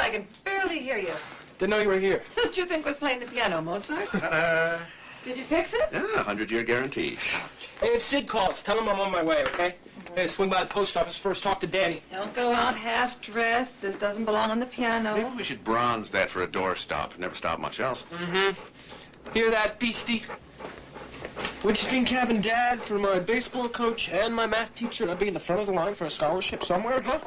I can barely hear you. Didn't know you were here. Who did you think was playing the piano, Mozart? Did you fix it? Yeah, 100-year guarantee. Hey, if Sid calls, tell him I'm on my way, okay? Hey, swing by the post office first, talk to Danny. Don't go out half-dressed. This doesn't belong on the piano. Maybe we should bronze that for a doorstop. Never stop much else. Hear that, beastie? Wouldn't you think having Dad for my baseball coach and my math teacher, I'd be in the front of the line for a scholarship somewhere, huh?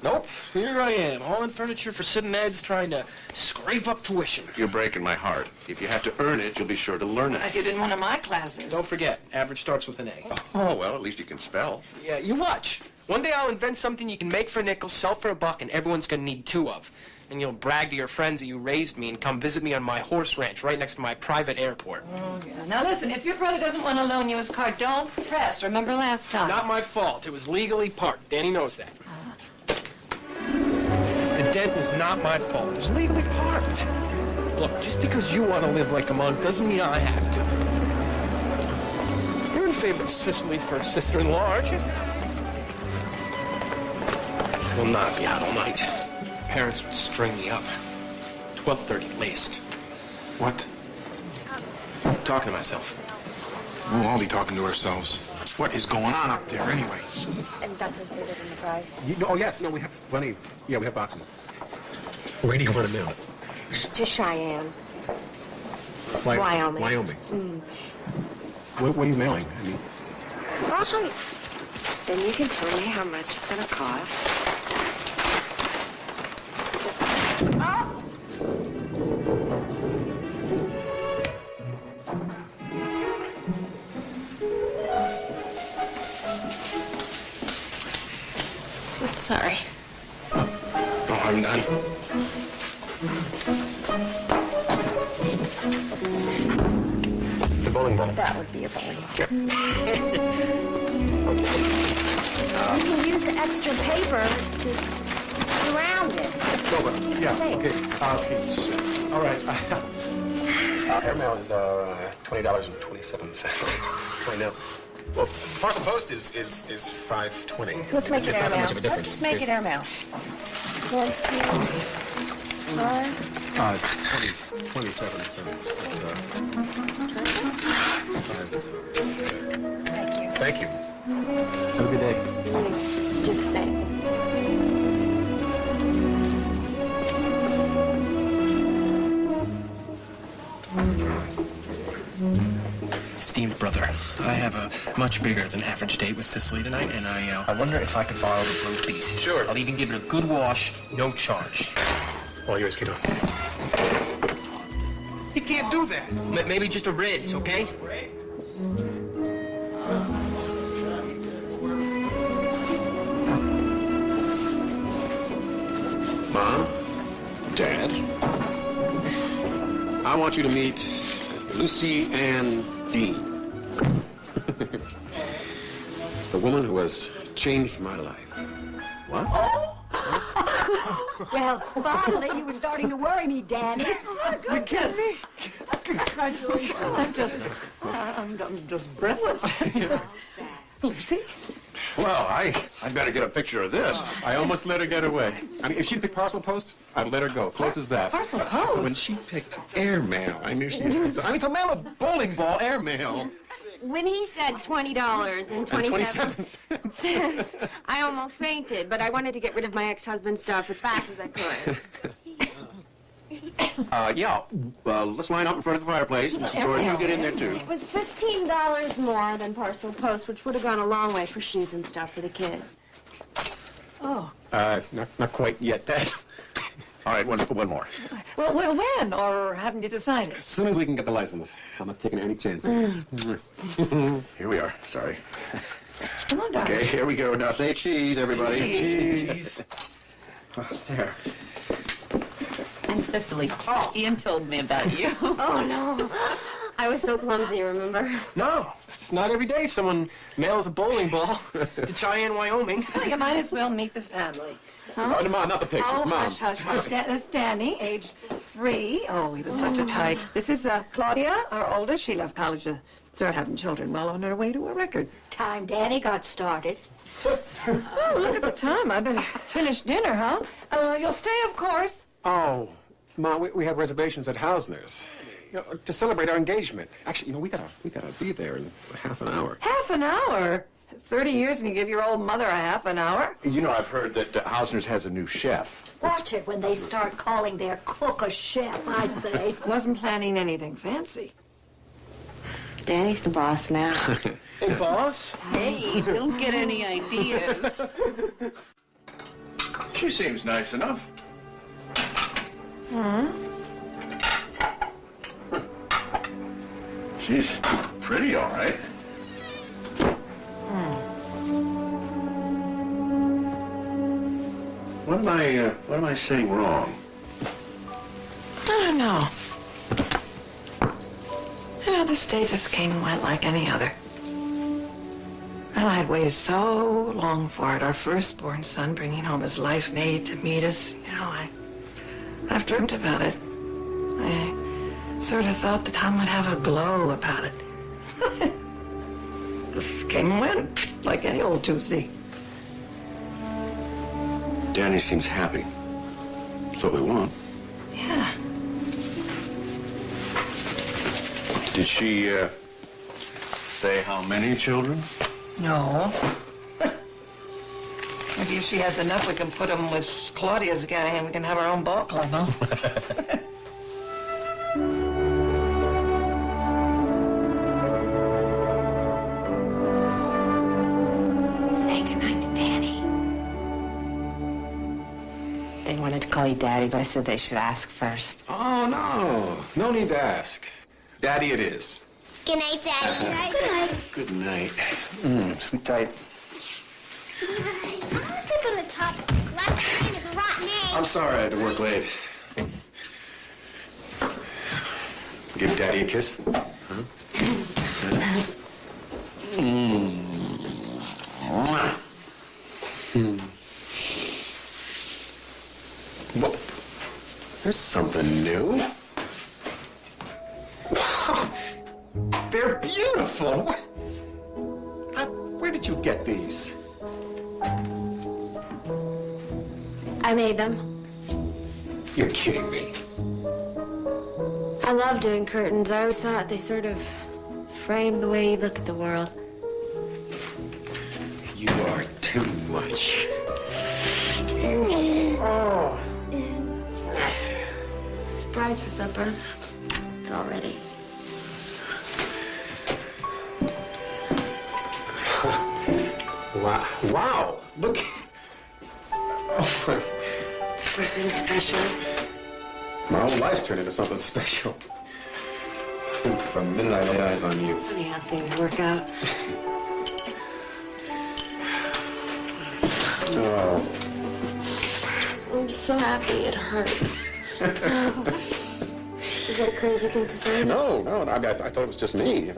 Nope. Here I am, hauling furniture for Sid and Ed's, trying to scrape up tuition. You're breaking my heart. If you have to earn it, you'll be sure to learn it. If you did one of my classes. Don't forget, average starts with an A. Oh, well, at least you can spell. Yeah, you watch. One day I'll invent something you can make for a nickel, sell for $1, and everyone's gonna need 2 of. And you'll brag to your friends that you raised me and come visit me on my horse ranch right next to my private airport. Oh, yeah. Now, listen, if your brother doesn't want to loan you his car, don't press. Remember last time? Not my fault. It was legally parked. Danny knows that. The dent was not my fault. It was legally parked. Look, just because you want to live like a monk doesn't mean I have to. You're in favor of Sicily for a sister-in-law, aren't you? We'll not be out all night. Parents would string me up. 12:30 latest. What? Talking to myself. We'll all be talking to ourselves. What is going on up there, anyway? And that's included in the price. Oh, yes. No, we have plenty. Yeah, we have boxes. Where do you want to mail it? To Cheyenne. Wyoming. Wyoming. What are you mailing? I mean... I'll show you. Then you can tell me how much it's going to cost. Oh! I'm sorry. Oh, I'm done. The bowling ball. That would be a bowling ball. Yep. You can use the extra paper to surround it. Yeah, okay. All right. Airmail is $20.27 right now. Well, parcel post is $5.20. Let's make it It's not that airmail. much of a difference. Let's just make it airmail. 1, 2, 5. 27 cents. Thank Thank you. you. Have a good day. Do the same. Esteemed brother, I have a much bigger than average date with Sicily tonight, and I wonder if I could borrow the Blue Beast. Sure. I'll even give it a good wash, no charge. All yours, kiddo. He can't do that. Maybe just a Ritz, okay? Mom, Dad, I want you to meet Lucy Ann Dean. The woman who has changed my life. What? Well, finally, you were starting to worry me, Danny. Congratulations. I'm just breathless. Lucy? Well, I better get a picture of this. I almost let her get away. I mean, if she'd picked parcel post, I'd let her go. Close as that. Parcel But post? when she picked airmail, I knew she was... I mean, to mail a bowling ball, airmail. When he said $20.27 cents, I almost fainted, but I wanted to get rid of my ex-husband's stuff as fast as I could. Let's line up in front of the fireplace. Mrs. Jordan, you get in there, too. It was $15 more than parcel post, which would have gone a long way for shoes and stuff for the kids. Oh. Not quite yet, Dad. All right, one more. Well, when? Or haven't you decided? As soon as we can get the license. I'm not taking any chances. Here we are. Sorry. Come on, darling. Okay, here we go. Now say cheese, everybody. Cheese. There. I'm Cicely. Oh, Ian told me about you. Oh, no. I was so clumsy, remember? No, it's not every day someone mails a bowling ball to Cheyenne, Wyoming. Well, you might as well meet the family. Oh, Mom, not the pictures, Oh, Mom. hush, hush, hush. That's Danny, age 3. Oh, he was such a type. This is Claudia, our oldest. She left college to start having children, well on her way to a record. Time Danny got started. Oh, look at the time. I better finish dinner, huh? You'll stay, of course. Oh, Ma, we have reservations at Hausner's. You know, to celebrate our engagement. Actually, you know, we gotta be there in half an hour. Half an hour? 30 years and you give your old mother a half an hour? You know, I've heard that Hausner's has a new chef. Watch it when they start calling their cook a chef, I say. Wasn't planning anything fancy. Danny's the boss now. Hey, boss. Hey, don't get any ideas. She seems nice enough. She's pretty, all right. What am I saying wrong? I don't know. You know, this day just came and went like any other. And I had waited so long for it, our firstborn son bringing home his life mate to meet us. You know, I've dreamt about it. I sort of thought the town would have a glow about it. Just came and went, like any old Tuesday. Danny seems happy. That's what we want. Yeah. Did she, say how many children? No. Maybe if she has enough, we can put them with Claudia's gang and we can have our own ball club, huh? Say goodnight to Danny. They wanted to call you Daddy, but I said they should ask first. Oh, no. No need to ask. Daddy it is. Good night, Daddy. Good night. Good night. Sleep tight. I'm gonna sleep on the top. Last screen is a rotten egg. I'm sorry I had to work late. Give Daddy a kiss. Huh? What? There's something new. They're beautiful. Where did you get these? I made them. You're kidding me. I love doing curtains. I always thought they sort of frame the way you look at the world. You are too much. Surprise for supper. It's all ready. Wow. Wow. Look. Something special. My whole life's turned into something special. Since the minute I laid eyes on you. Funny how things work out. Oh. I'm so happy it hurts. Is that a crazy thing to say? No. I thought it was just me.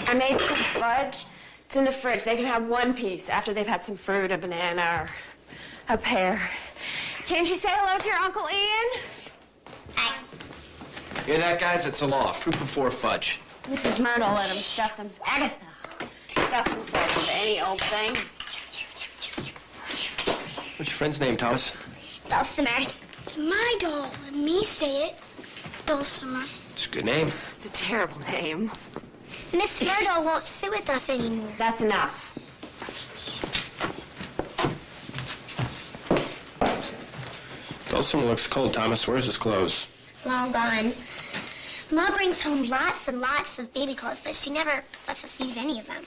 I made some fudge. It's in the fridge. They can have one piece after they've had some fruit, a banana, or a pear. Can't you say hello to your Uncle Ian? Hi. Hear that, guys? It's a law. Fruit before fudge. Mrs. Myrtle let them stuff themselves. Stuff themselves with any old thing. What's your friend's name, Thomas? Dulcimer. It's my doll. Let me say it. Dulcimer. It's a good name. It's a terrible name. Miss Myrtle won't sit with us anymore. That's enough. Dulcimer looks cold, Thomas. Where's his clothes? Long gone. Ma brings home lots and lots of baby clothes, but she never lets us use any of them.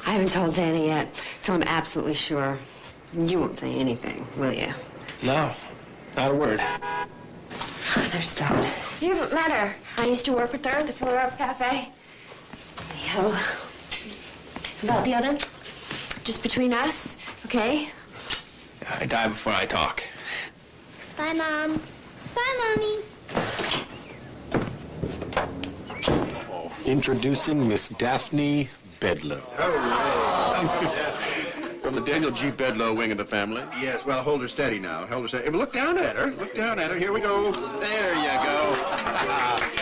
I haven't told Danny yet, so I'm absolutely sure. You won't say anything, will you? No, not a word. They're stoned. You haven't met her. I used to work with her at the Fuller Up Cafe. Anyhow, about the other, just between us, okay? I die before I talk. Bye, Mom. Bye, Mommy. Introducing Miss Daphne Bedlow. From the Daniel G. Bedlow wing of the family. Yes, well, hold her steady now. Hold her steady. Look down at her. Look down at her. Here we go. There you go.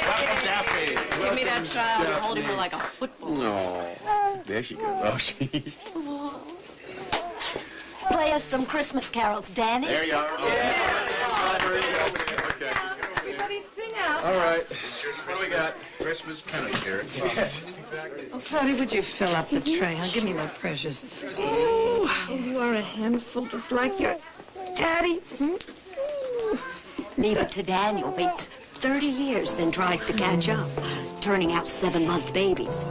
Welcome, Daphne. Give me that child. You're holding her like a football. No. There she goes. Oh, she. Play us some Christmas carols, Danny. There you are. Everybody sing out. All right. What do we got? Christmas penny here. Yes. Oh, Cloudy, would you fill up the tray? Huh? Give me the precious. Oh, you are a handful, just like your daddy. Leave it to Daniel. Waits 30 years, then tries to catch up, turning out 7-month babies.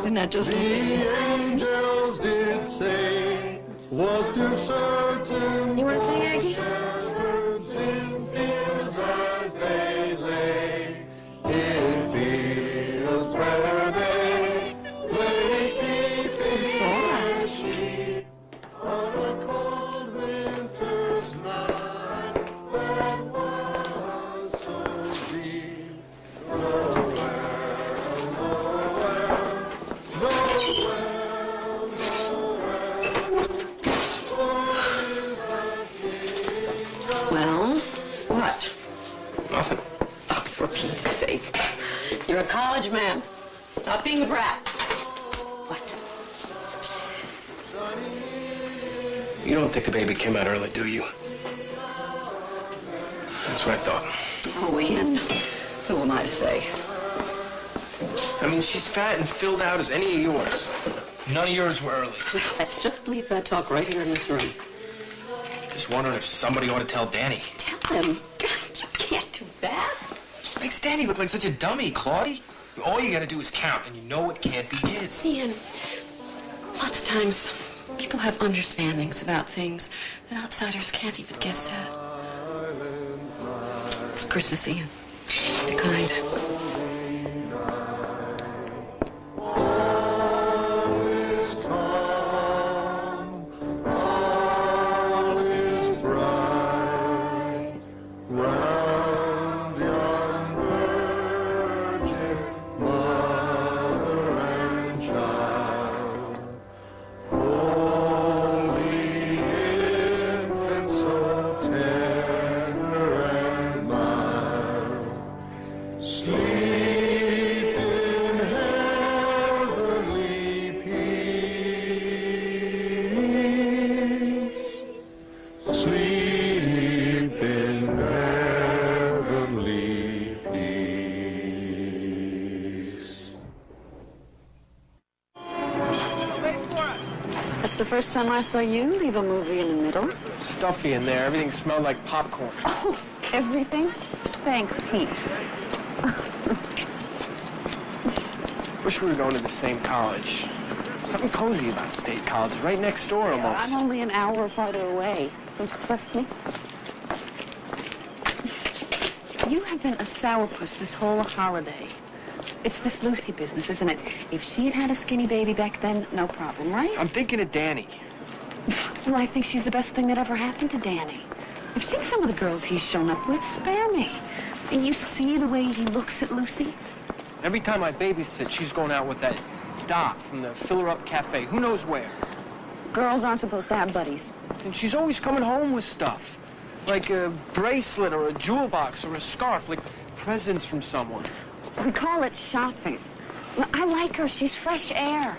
Isn't that just Angels did say was too certain. You want to sing, Aggie? Shepherds in fields as they lay, in fields where they lay keeping sheep on a cold winter's night that was so deep. Well, what? Nothing. Oh, for Pete's sake. You're a college man. Stop being a brat. What? You don't think the baby came out early, do you? That's what I thought. Oh, Ian. Who am I to say? I mean, she's fat and filled out as any of yours. None of yours were early. Let's just leave that talk right here in this room. Just wondering if somebody ought to tell Danny. Tell him. God, you can't do that. Makes Danny look like such a dummy, Claudie. All you gotta do is count, and you know it can't be his. Ian, lots of times people have understandings about things that outsiders can't even guess at. It's Christmas, Ian. Be kind. The first time I saw you leave a movie in the middle. Stuffy in there. Everything smelled like popcorn. Oh, everything? Thanks, heaps. Wish we were going to the same college. Something cozy about State College, right next door almost. I'm only an hour farther away. Don't you trust me? You have been a sourpuss this whole holiday. It's this Lucy business, isn't it? If she had had a skinny baby back then, no problem, right? I'm thinking of Danny. Well, I think she's the best thing that ever happened to Danny. I've seen some of the girls he's shown up with. Spare me. And you see the way he looks at Lucy? Every time I babysit, she's going out with that Doc from the Filler Up Cafe. Who knows where? Girls aren't supposed to have buddies. And she's always coming home with stuff. Like a bracelet or a jewel box or a scarf. Like presents from someone. We call it shopping. I like her. She's fresh air.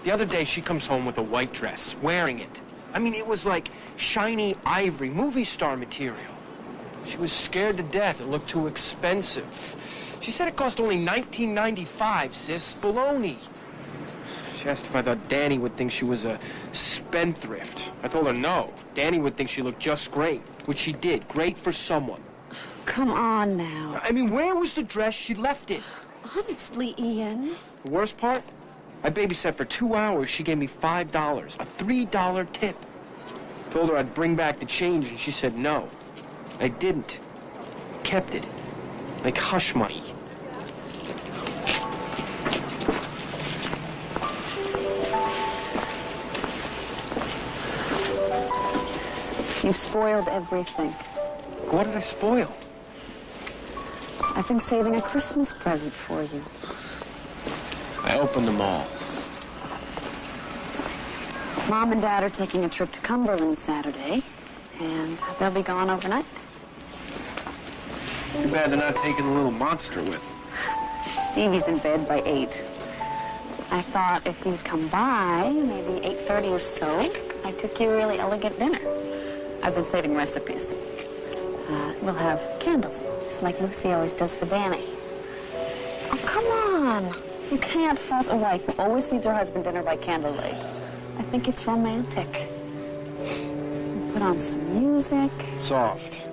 The other day, she comes home with a white dress, wearing it. I mean, it was like shiny ivory, movie star material. She was scared to death. It looked too expensive. She said it cost only $19.95, sis. Baloney. She asked if I thought Danny would think she was a spendthrift. I told her no. Danny would think she looked just great, which she did. Great for someone. Come on now. I mean, where was the dress? She left it. Honestly, Ian. The worst part? I babysat for 2 hours. She gave me $5, a $3 tip. Told her I'd bring back the change, and she said no. I didn't. Kept it. Like hush money. You spoiled everything. What did I spoil? I've been saving a Christmas present for you. I opened them all. Mom and Dad are taking a trip to Cumberland Saturday, and they'll be gone overnight. Too bad they're not taking the little monster with them. Stevie's in bed by 8. I thought if you'd come by, maybe 8:30 or so, I'd cook you a really elegant dinner. I've been saving recipes. We'll have candles, just like Lucy always does for Danny. Oh, come on. You can't fault a wife who always feeds her husband dinner by candlelight. I think it's romantic. We'll put on some music. Soft.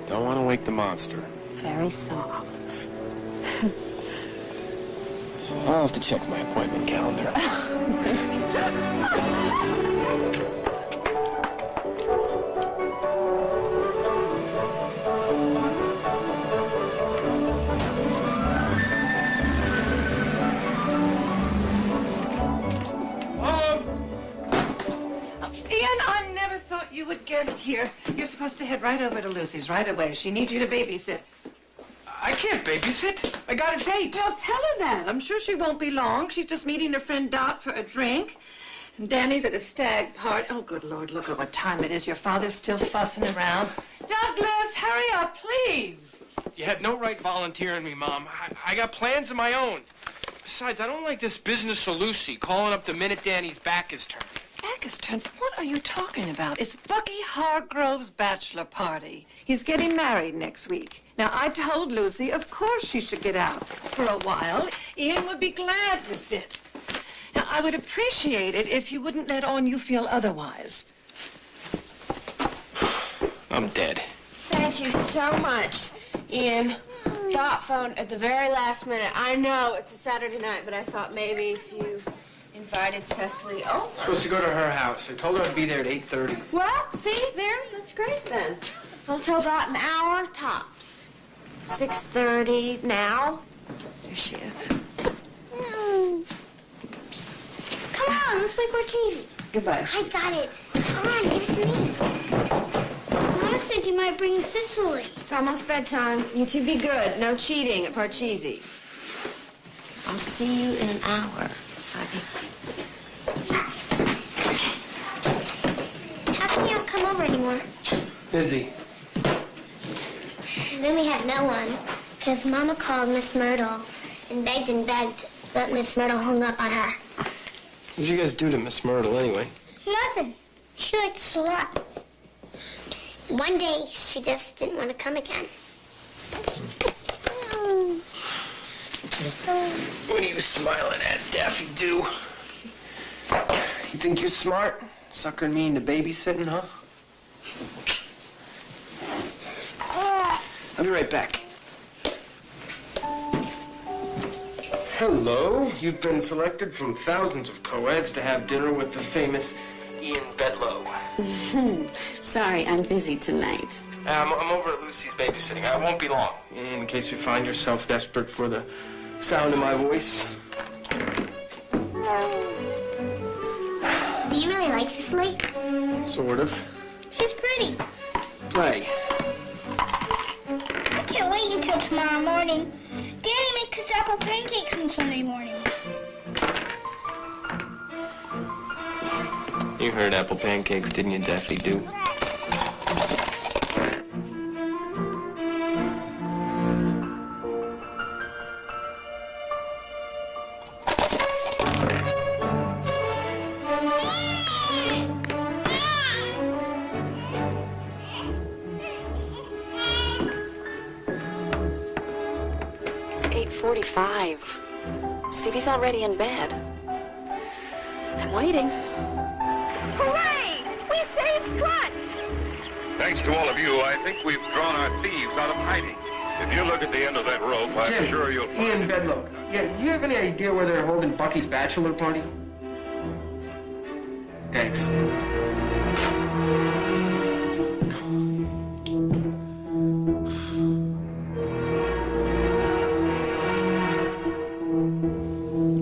Don't want to wake the monster. Very soft. I'll have to check my appointment calendar. You would get here. You're supposed to head right over to Lucy's right away. She needs you to babysit. I can't babysit. I got a date. Well, tell her that. I'm sure she won't be long. She's just meeting her friend Dot for a drink. And Danny's at a stag party. Oh, good Lord, look at what time it is. Your father's still fussing around. Douglas, hurry up, please. You had no right volunteering me, Mom. I got plans of my own. Besides, I don't like this business of Lucy calling up the minute Danny's back is turned. Back is turned? What are you talking about? It's Bucky Hargrove's bachelor party. He's getting married next week. Now, I told Lucy, of course she should get out for a while. Ian would be glad to sit. Now, I would appreciate it if you wouldn't let on you feel otherwise. I'm dead. Thank you so much, Ian. Dot phoned at the very last minute. I know it's a Saturday night, but I thought maybe if you invited Cecily. Oh. Supposed to go to her house. I told her I'd be there at 8:30. Well, see, there, that's great then. I'll tell Dot an hour tops. 6:30 now. There she is. Come on, let's play Parcheesi. Goodbye. I got it. Come on, give it to me. Mama said you might bring Cicely. It's almost bedtime. You two be good. No cheating at Parcheesi. I'll see you in an hour, honey. How come you don't come over anymore? Busy. And then we had no one, because Mama called Miss Myrtle and begged, but Miss Myrtle hung up on her. What'd you guys do to Miss Myrtle, anyway? Nothing. She liked us a lot. One day, she just didn't want to come again. What are you smiling at, Daffy Doo? You think you're smart? Suckering me into babysitting, huh? I'll be right back. Hello. You've been selected from thousands of co-eds to have dinner with the famous Ian Bedlow. Sorry, I'm busy tonight. I'm over at Lucy's babysitting. I won't be long, in case you find yourself desperate for the sound of my voice. Do you really like Cicely? Sort of. She's pretty. Play. I can't wait until tomorrow morning. Daddy makes us apple pancakes on Sunday mornings. You heard apple pancakes, didn't you, Daffy Doo? It's 8:45. Stevie's already in bed. I'm waiting. Hooray! We saved Clutch! Thanks to all of you, I think we've drawn our thieves out of hiding. If you look at the end of that rope, I'm sure you'll find... Ian Bedlow. Yeah, you have any idea where they're holding Bucky's bachelor party? Thanks.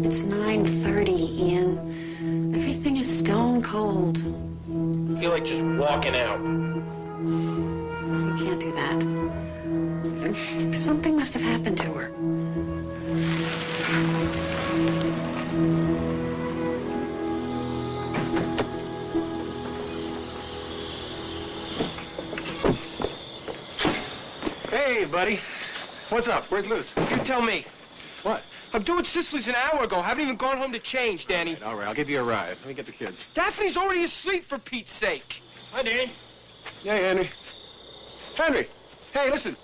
It's 9:30, Ian. Everything is stone cold. I feel like just walking out. You can't do that. Something must have happened to her. Hey, buddy. What's up? Where's Luce? You tell me. What? I'm due at Sicily's an hour ago. Haven't even gone home to change, Danny. All right, I'll give you a ride. Let me get the kids. Daphne's already asleep, for Pete's sake. Hi, Danny. Yeah, Henry. Henry! Hey, listen.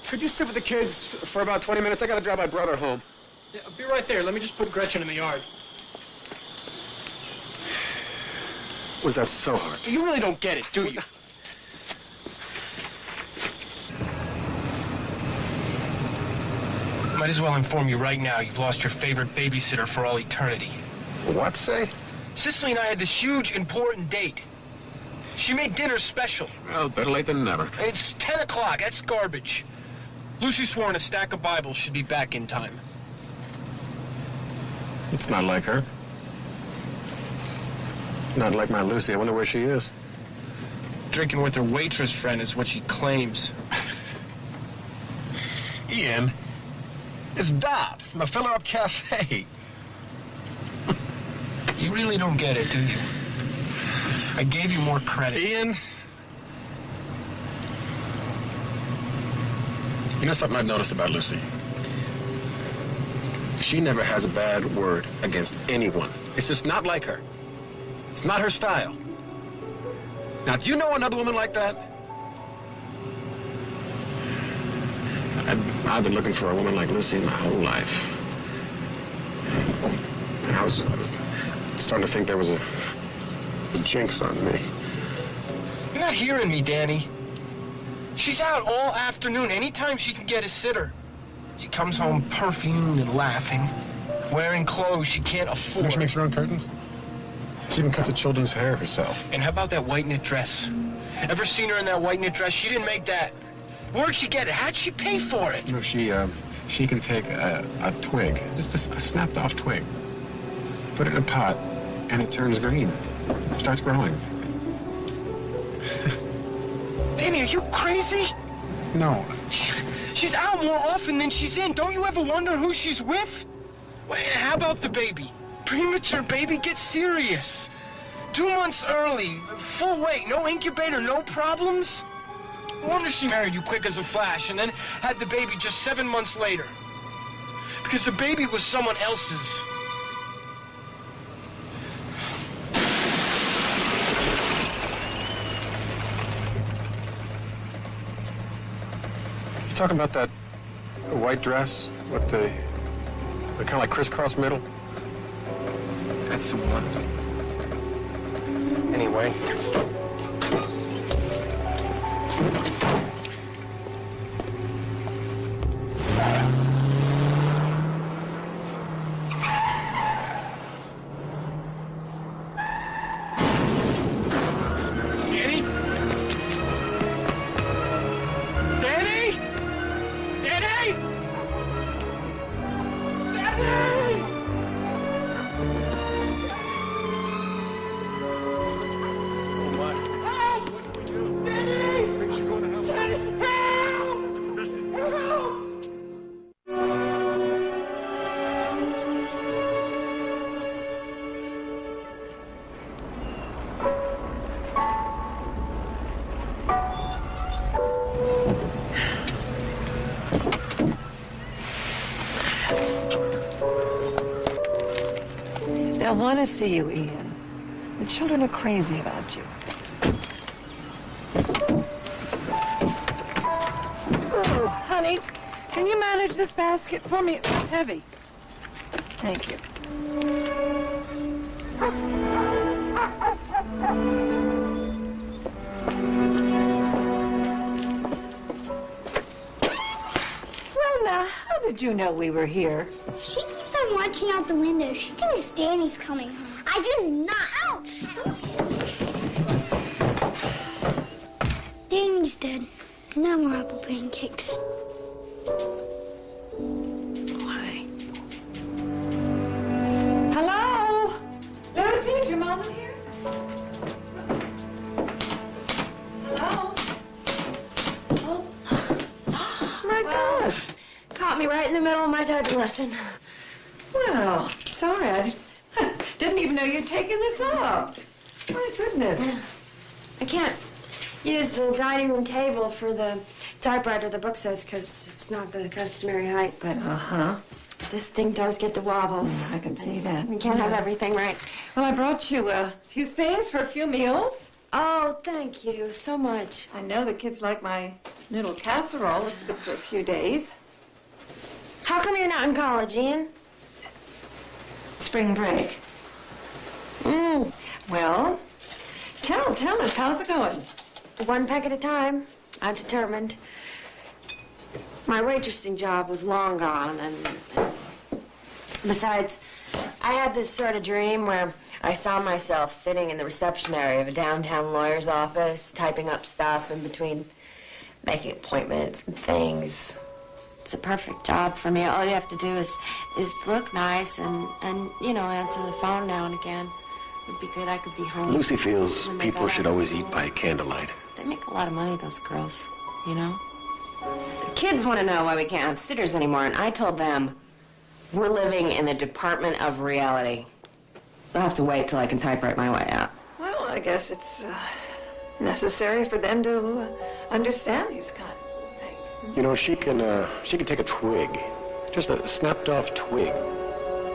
Could you sit with the kids for about 20 minutes? I gotta drive my brother home. Yeah, I'll be right there. Let me just put Gretchen in the yard. Was that so hard? You really don't get it, do you? Might as well inform you right now, you've lost your favorite babysitter for all eternity. What, say? Cicely and I had this huge, important date. She made dinner special. Well, better late than never. It's 10 o'clock. That's garbage. Lucy swore in a stack of Bibles she'd be back in time. It's not like her. Not like my Lucy. I wonder where she is. Drinking with her waitress friend is what she claims. Ian, it's Dot from the Filler Up Cafe. You really don't get it, do you? I gave you more credit. Ian. You know something I've noticed about Lucy? She never has a bad word against anyone. It's just not like her. It's not her style. Now, do you know another woman like that? I've been looking for a woman like Lucy my whole life. And I was starting to think there was a jinx on me. You're not hearing me, Danny. She's out all afternoon, anytime she can get a sitter. She comes home perfumed and laughing, wearing clothes she can't afford. She makes her own curtains? She even cuts the children's hair herself. And how about that white knit dress? Ever seen her in that white knit dress? She didn't make that. Where'd she get it? How'd she pay for it? You know, she can take a twig, just a snapped off twig, put it in a pot, and it turns green. Starts growing. Danny, are you crazy? No. She's out more often than she's in. Don't you ever wonder who she's with? Well, how about the baby? Premature baby, get serious. 2 months early, full weight, no incubator, no problems. No wonder she married you quick as a flash and then had the baby just 7 months later. Because the baby was someone else's. You talking about that white dress with the kind of like crisscross middle? That's the one. Anyway. I want to see you, Ian. The children are crazy about you. Oh, honey, can you manage this basket for me? It's heavy. Thank you. Well, now, how did you know we were here? She keeps on watching out the window. She thinks Danny's coming home. I do not. Ouch! Danny's dead. No more apple pancakes. Why? Hello? Lucy, is your mama here? Hello? Oh, my gosh. Caught me right in the middle of my typing lesson. Well, sorry, I didn't even know you'd taken this up. My goodness. I can't use the dining room table for the typewriter, the book says, because it's not the customary height, but this thing does get the wobbles. I can see that. We can't have everything right. Well, I brought you a few things for a few meals. Oh, thank you so much. I know the kids like my noodle casserole. It's good for a few days. How come you're not in college, Ian? Spring break. Well, tell us, how's it going? One peck at a time. I'm determined. My waitressing job was long gone, and besides, I had this sort of dream where I saw myself sitting in the reception area of a downtown lawyer's office, typing up stuff in between making appointments and things. It's a perfect job for me. All you have to do is look nice and you know, answer the phone now and again. It'd be good. I could be home. Lucy feels people should always eat by candlelight. They make a lot of money, those girls, you know? The kids want to know why we can't have sitters anymore, and I told them we're living in the Department of Reality. They'll have to wait till I can typewrite my way out. Well, I guess it's necessary for them to understand these kind of things. You know, she can take a twig, just a snapped-off twig,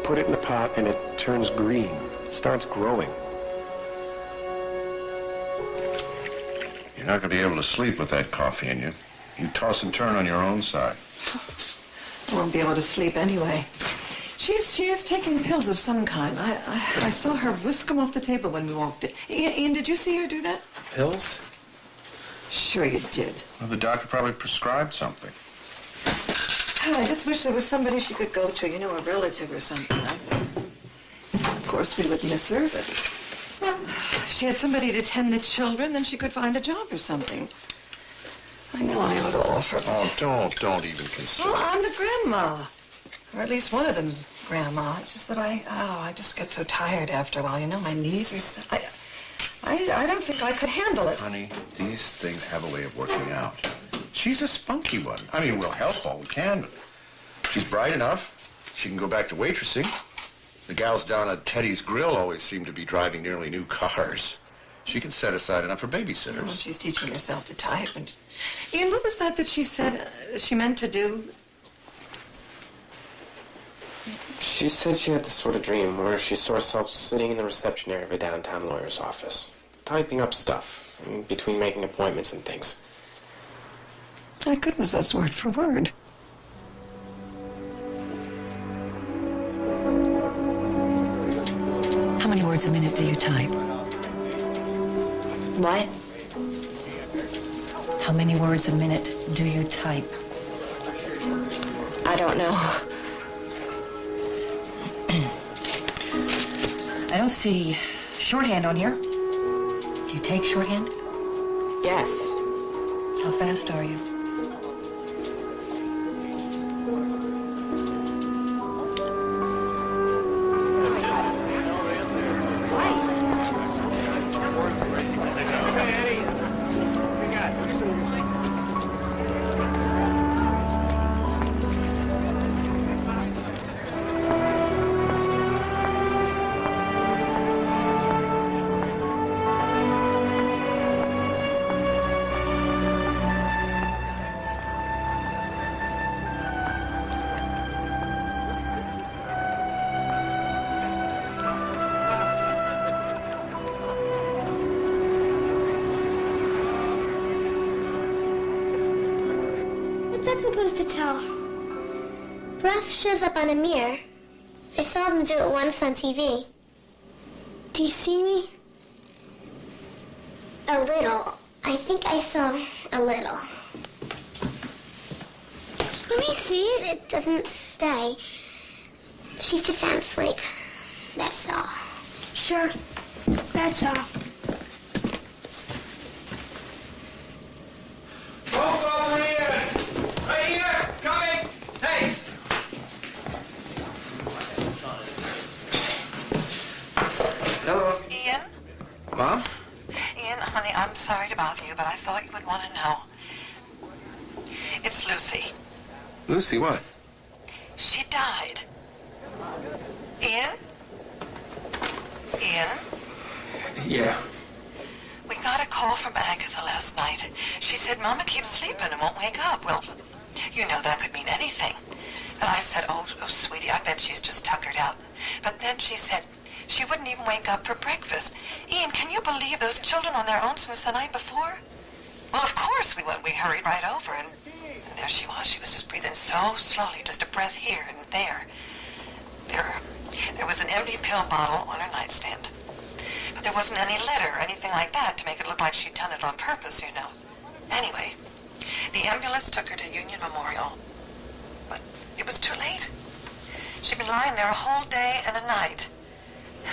put it in a pot, and it turns green, starts growing. You're not going to be able to sleep with that coffee in you. You toss and turn on your own side. I won't be able to sleep anyway. She is taking pills of some kind. I saw her whisk them off the table when we walked in. Ian, did you see her do that? Pills? Sure you did. Well, the doctor probably prescribed something. I just wish there was somebody she could go to, you know, a relative or something. Of course, we would miss her, but if she had somebody to tend the children, then she could find a job or something. I know I ought to offer. Oh, don't even consider. Well, I'm the grandma. Or at least one of them's grandma. It's just that I just get so tired after a while. You know, my knees are I don't think I could handle it. Honey, these things have a way of working out. She's a spunky one. I mean, we'll help all we can, but she's bright enough. She can go back to waitressing. The gals down at Teddy's Grill always seem to be driving nearly new cars. She can set aside enough for babysitters. Well, she's teaching herself to type. And Ian, what was that she said she meant to do? She said she had this sort of dream where she saw herself sitting in the reception area of a downtown lawyer's office, typing up stuff in between making appointments and things. My goodness, that's word for word. How many words a minute do you type? What? How many words a minute do you type? I don't know. I don't see shorthand on here. Do you take shorthand? Yes. How fast are you? What's that supposed to tell? Breath shows up on a mirror. I saw them do it once on TV. Do you see me? A little. I think I saw a little. Let me see it. It doesn't stay. She's just sound asleep. That's all. Sure. That's all. Roll call for Ian! Right here! Coming! Thanks! Hello. Ian? Mom? Ian, honey, I'm sorry to bother you, but I thought you would want to know. It's Lucy. Lucy, what? She died. Ian? Ian? Yeah. We got a call from Agatha last night. She said Mama keeps sleeping and won't wake up. Well, you know that could mean anything. And I said, oh, sweetie, I bet she's just tuckered out. But then she said she wouldn't even wake up for breakfast. Ian, can you believe those children on their own since the night before? Well, of course we hurried right over, and there she was. She was just breathing so slowly, just a breath here and there. There was an empty pill bottle on her nightstand. But there wasn't any letter or anything like that to make it look like she'd done it on purpose, you know. Anyway, the ambulance took her to Union Memorial. But it was too late. She'd been lying there a whole day and a night.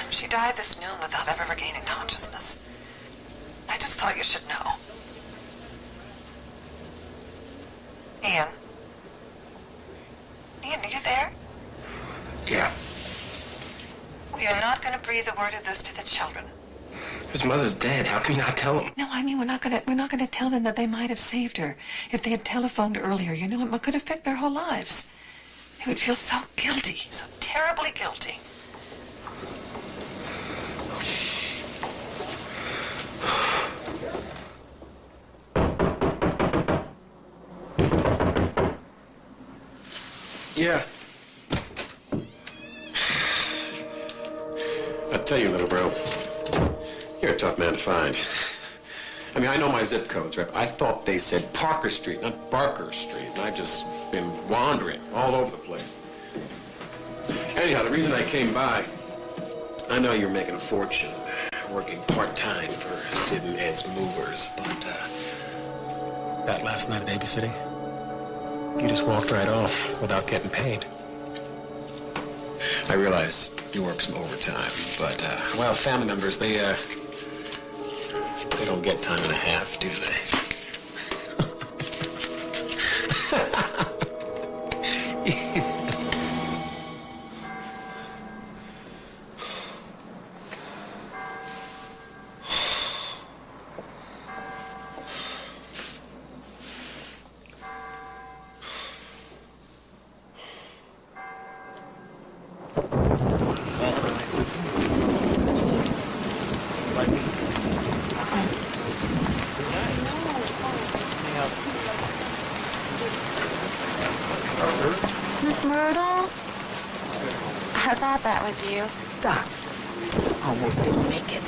She died this noon without ever regaining consciousness. I just thought you should know. Ian? Ian, are you there? Yeah. We are not going to breathe a word of this to the children. His mother's dead. How can you not tell him? No, I mean, we're not going to tell them that they might have saved her. If they had telephoned earlier, you know, it could affect their whole lives. They would feel so guilty, so terribly guilty. Yeah. I'll tell you, little bro, you're a tough man to find. I mean, I know my zip codes, right? I thought they said Parker Street, not Barker Street, and I've just been wandering all over the place. Anyhow, the reason I came by, I know you're making a fortune working part-time for Sid and Ed's Movers, but that last night of babysitting, you just walked right off without getting paid. I realize you work some overtime, but, well, family members, they don't get time and a half, do they? Miss Myrtle? I thought that was you. Dot, almost didn't make it.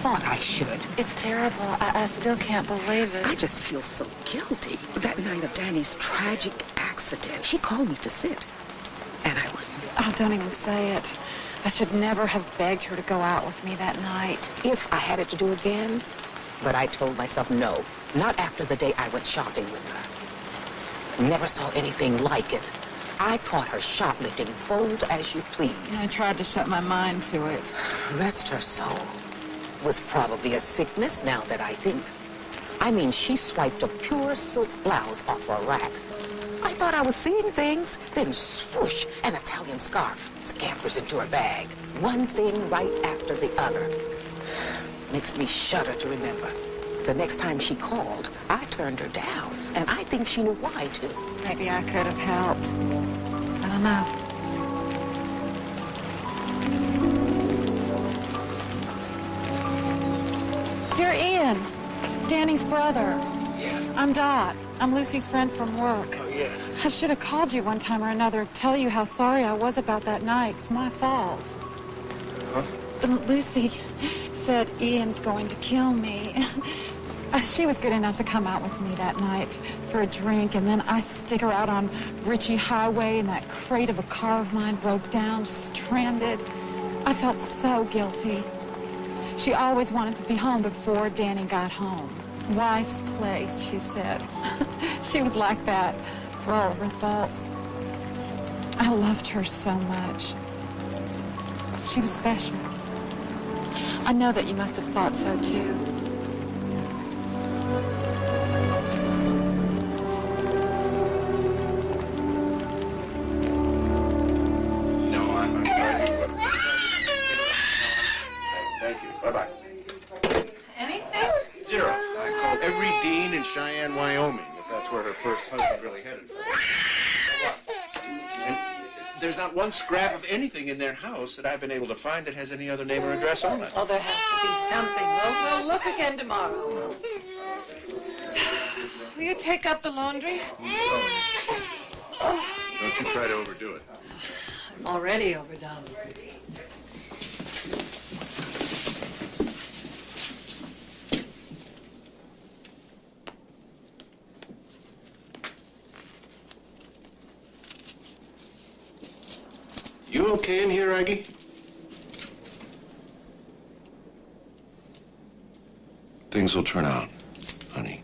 Thought I should. It's terrible. I still can't believe it. I just feel so guilty. That night of Danny's tragic accident, she called me to sit, and I wouldn't. Oh, don't even say it. I should never have begged her to go out with me that night. If I had it to do again, but I told myself no, not after the day I went shopping with her. Never saw anything like it. I caught her shoplifting, bold as you please. I tried to shut my mind to it. Rest her soul. Was probably a sickness now that I think. I mean, she swiped a pure silk blouse off a rack. I thought I was seeing things, then swoosh, an Italian scarf scampers into her bag. One thing right after the other. Makes me shudder to remember. The next time she called, I turned her down, and I think she knew why, too. Maybe I could have helped. I don't know. You're Ian, Danny's brother. Yeah. I'm Dot. I'm Lucy's friend from work. Oh, yeah. I should have called you one time or another to tell you how sorry I was about that night. It's my fault. Huh? Lucy said Ian's going to kill me. She was good enough to come out with me that night for a drink, and then I stick her out on Ritchie Highway, and that crate of a car of mine broke down, stranded. I felt so guilty. She always wanted to be home before Danny got home. Wife's place, she said. She was like that for all of her faults. I loved her so much. She was special. I know that you must have thought so, too. No, I'm sorry. Thank you. Bye-bye. Anything? Zero. I called every dean in Cheyenne, Wyoming, if that's where her first husband really headed for. And there's not one scrap of anything in their house that I've been able to find that has any other name or address on it. Oh, there has to be something. We'll look again tomorrow. Will you take up the laundry? Don't you try to overdo it. I'm already overdone. You okay in here, Aggie? Things will turn out, honey.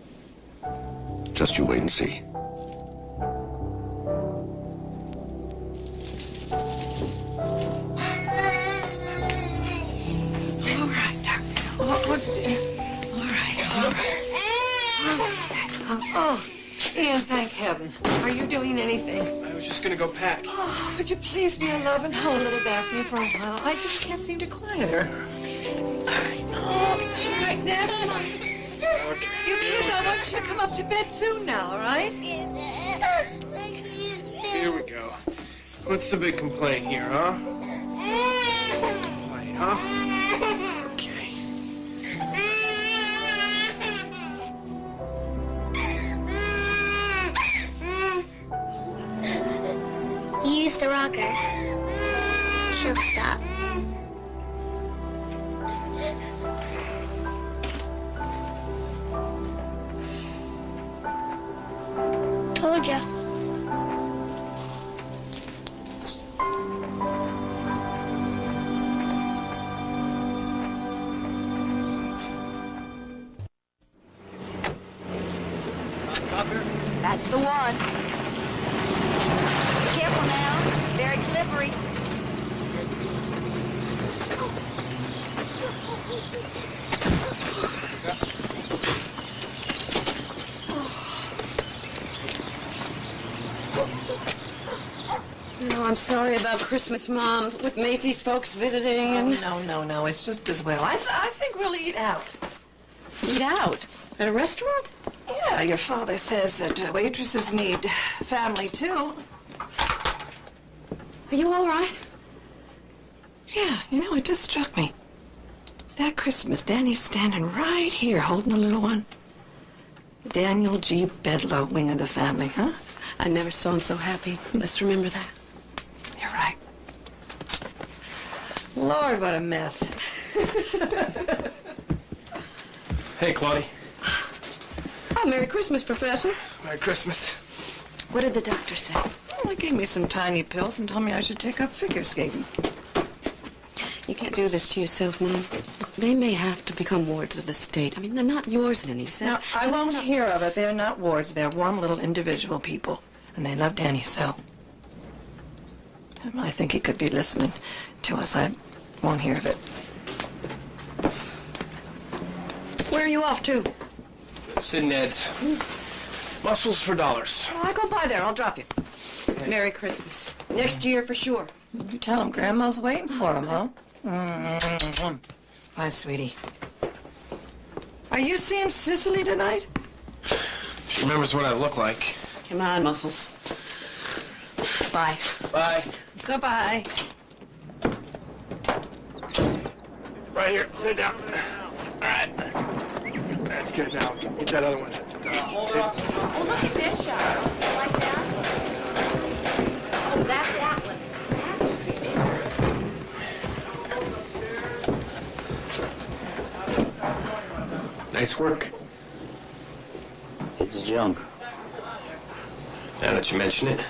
Just you wait and see. All right, darling. Oh, dear. All right. Oh, Ian, thank heaven. Are you doing anything? I was just gonna go pack. Oh, would you please be a love and hold little Daphne for a while? I just can't seem to quiet her. Oh, it's all right, Ned. Okay. You kids, I want you to come up to bed soon now, all right? Here we go. What's the big complaint here, huh? Complaint, huh? Okay. You used to rock her. She'll stop. Told ya. That's the one. Be careful now. It's very slippery. No, I'm sorry about Christmas, Mom, with Macy's folks visiting and... No. It's just as well. I think we'll eat out. Eat out? At a restaurant? Yeah, your father says that waitresses need family, too. Are you all right? Yeah, it just struck me. That Christmas, Danny's standing right here holding the little one. Daniel G. Bedlow, wing of the family, huh? I never saw him so happy. Let's remember that. You're right. Lord, what a mess. Hey, Claudie. Oh, Merry Christmas, Professor. Merry Christmas. What did the doctor say? Well, he gave me some tiny pills and told me I should take up figure skating. You can't do this to yourself, Mom. Look, they may have to become wards of the state. I mean, they're not yours, Lenny. Now, I won't hear of it. They're not wards. They're warm little individual people. And they love Danny so. I think he could be listening to us. I won't hear of it. Where are you off to? Sid Ned's. Muscles for dollars. Oh, I go by there. I'll drop you. Merry Christmas. Next year for sure. You tell him Grandma's waiting for him, huh? Bye, sweetie. Are you seeing Cicely tonight? She remembers what I look like. Come on, Muscles. Bye. Bye. Goodbye. Right here. Sit down. All right. That's good. Now get that other one. Oh, look at this shot. You like that? Oh, that one. Nice work. It's junk. Now that you mention it.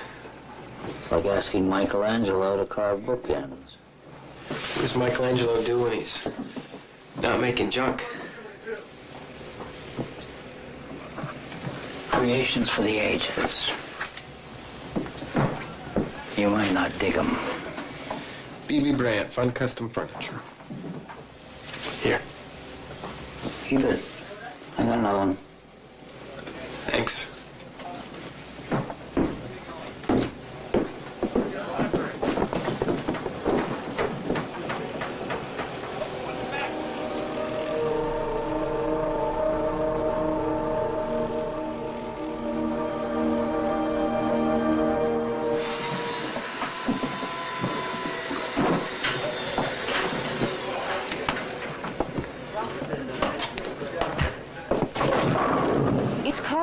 It's like asking Michelangelo to carve bookends. What does Michelangelo do when he's not making junk? Creations for the ages. You might not dig them. B.B. Bryant, Fun Custom Furniture. Here. Keep it. I got another one. Thanks.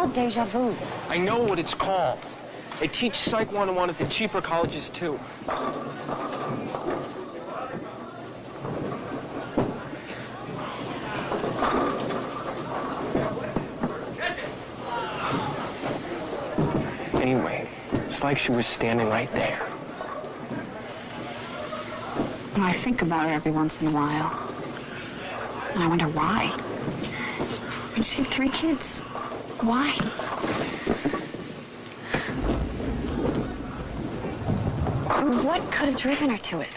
called deja vu. I know what it's called. They teach Psych 101 at the cheaper colleges, too. Anyway, it's like she was standing right there. And I think about her every once in a while. And I wonder why. I mean, she had 3 kids. Why? What could have driven her to it?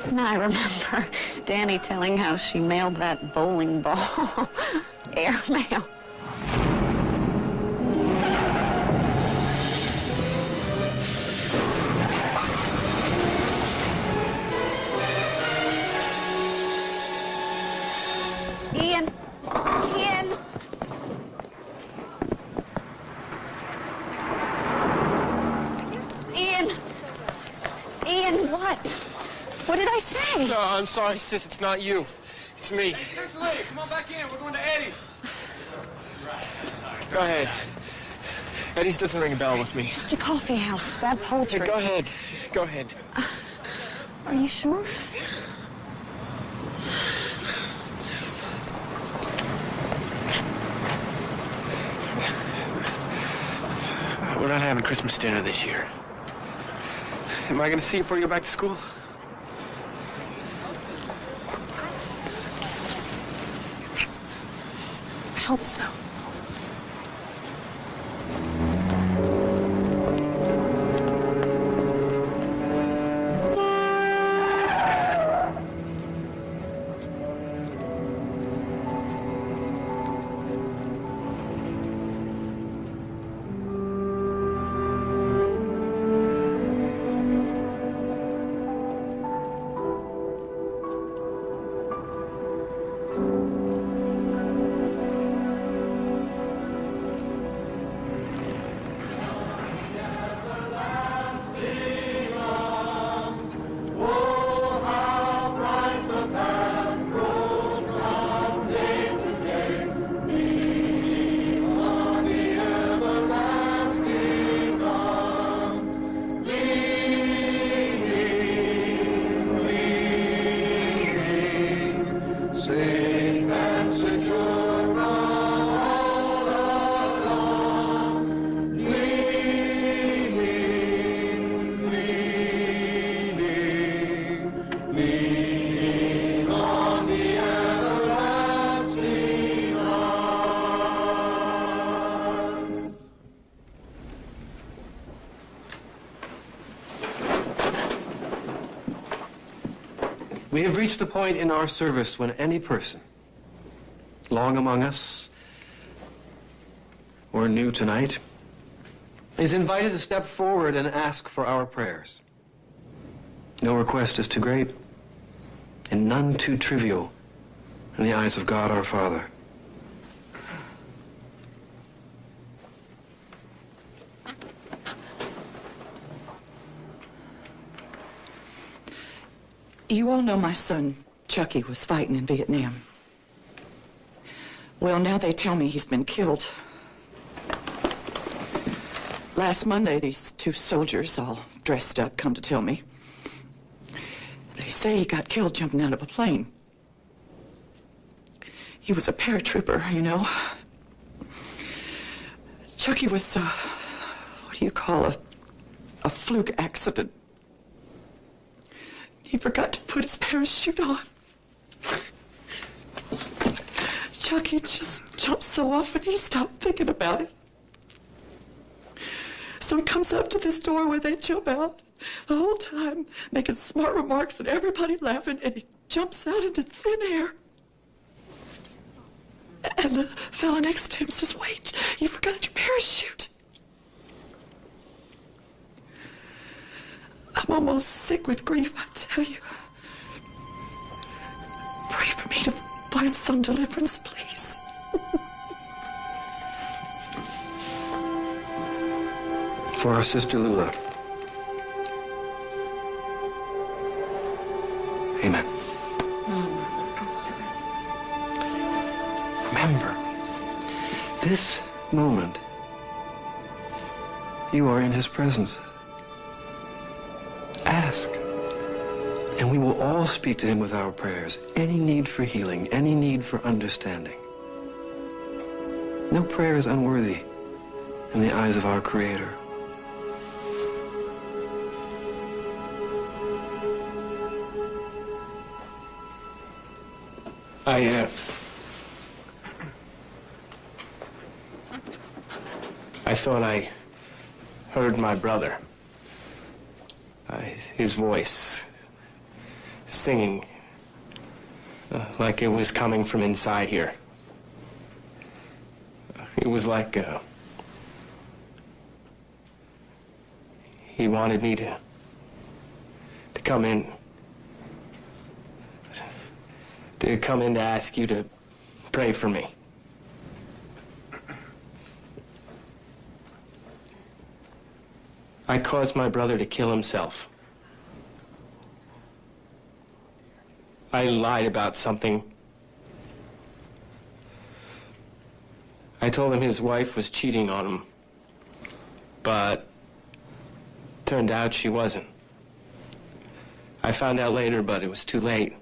And I remember Danny telling how she mailed that bowling ball. Airmail. Ian! Ian! Ian! Ian, what? What did I say? No, I'm sorry, sis. It's not you. It's me. Hey, Cicely, come on back in. We're going to Eddie's. Go ahead. Eddie's doesn't ring a bell with me. Just a coffee house, bad poultry. Yeah, go ahead. Go ahead. Are you sure? We're not having Christmas dinner this year. Am I going to see you before you go back to school? I hope so. We have reached a point in our service when any person, long among us or new tonight, is invited to step forward and ask for our prayers. No request is too great, and none too trivial in the eyes of God our Father. You all know my son, Chucky, was fighting in Vietnam. Well, now they tell me he's been killed. Last Monday, these 2 soldiers, all dressed up, come to tell me. They say he got killed jumping out of a plane. He was a paratrooper, you know. Chucky was, what do you call a fluke accident. He forgot to put his parachute on. Chucky just jumped so often he stopped thinking about it. So he comes up to this door where they jump out the whole time, making smart remarks and everybody laughing, and he jumps out into thin air. And the fella next to him says, "Wait, you forgot your parachute." I'm almost sick with grief, I tell you. Pray for me to find some deliverance, please. For our sister Lula. Amen. remember, this moment, you are in his presence. Ask, and we will all speak to him with our prayers. Any need for healing, any need for understanding. No prayer is unworthy in the eyes of our Creator. I thought I heard my brother. His voice singing like it was coming from inside here. It was like he wanted me to come in. To come in to ask you to pray for me. I caused my brother to kill himself. I lied about something. I told him his wife was cheating on him, but turned out she wasn't. I found out later, but it was too late.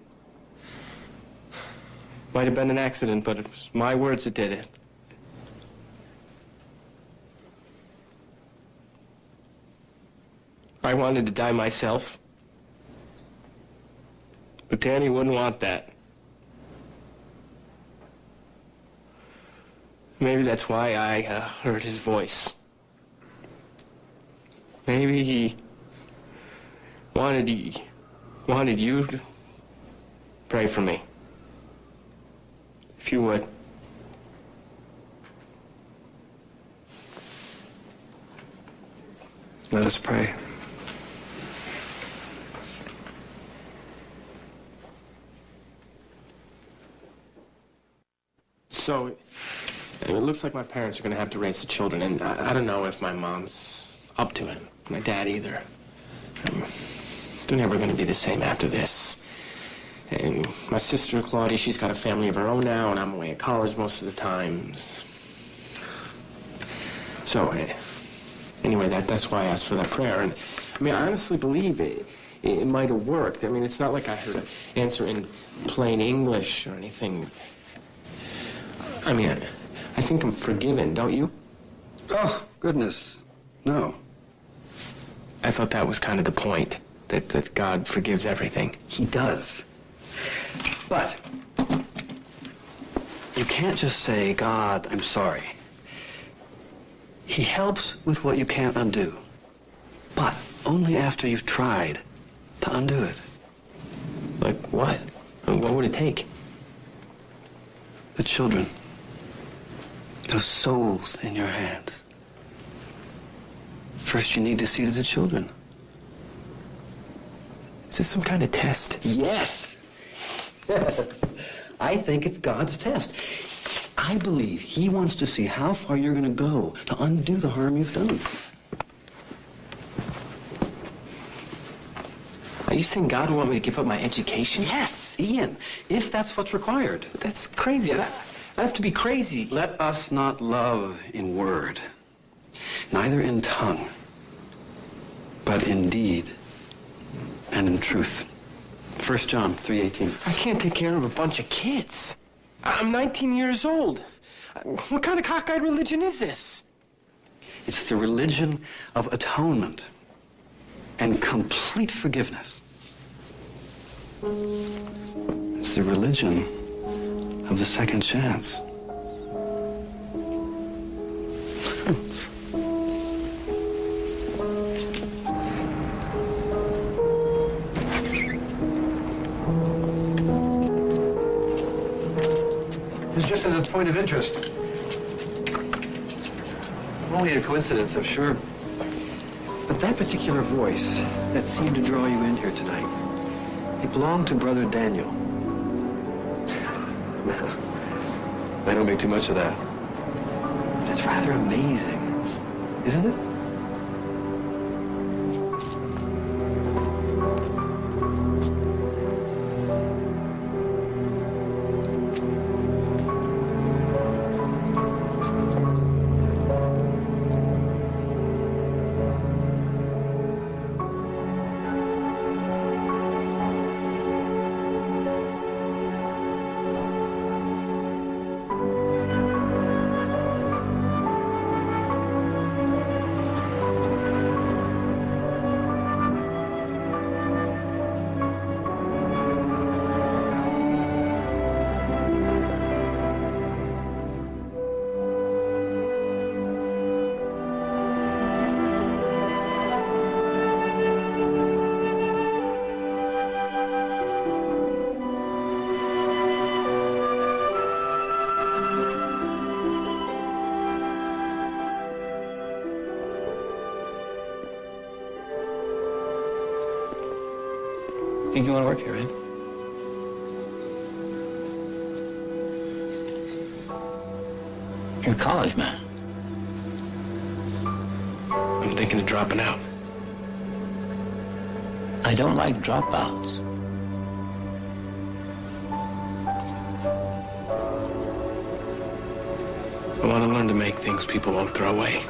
Might have been an accident, but it was my words that did it. I wanted to die myself, but Danny wouldn't want that. Maybe that's why I heard his voice. Maybe he wanted you to pray for me. If you would. Let us pray. So, it looks like my parents are going to have to raise the children, and I don't know if my mom's up to it. My dad either. They're never going to be the same after this. And my sister, Claudia, she's got a family of her own now, and I'm away at college most of the times. So, anyway, that's why I asked for that prayer. And, I mean, I honestly believe it might have worked. I mean, it's not like I heard an answer in plain English or anything. I mean, I think I'm forgiven, don't you? Oh, goodness, no. I thought that was kind of the point, that God forgives everything. He does. But you can't just say, God, I'm sorry. He helps with what you can't undo, but only after you've tried to undo it. Like what? What would it take? The children. Those souls in your hands. First, you need to see to the children. Is this some kind of test? Yes. Yes. I think it's God's test. I believe he wants to see how far you're going to go to undo the harm you've done. Are you saying God would want me to give up my education? Yes, Ian, if that's what's required. That's crazy. I have to be crazy. Let us not love in word, neither in tongue, but in deed and in truth. 1 John 3:18. I can't take care of a bunch of kids. I'm 19 years old. What kind of cockeyed religion is this? It's the religion of atonement and complete forgiveness. It's the religion of the second chance. Just as a point of interest. Only a coincidence, I'm sure. But that particular voice that seemed to draw you in here tonight, it belonged to Brother Daniel. Now, I don't make too much of that. But it's rather amazing, isn't it? think you want to work here, right? You're a college man. I'm thinking of dropping out. I don't like dropouts. I want to learn to make things people won't throw away.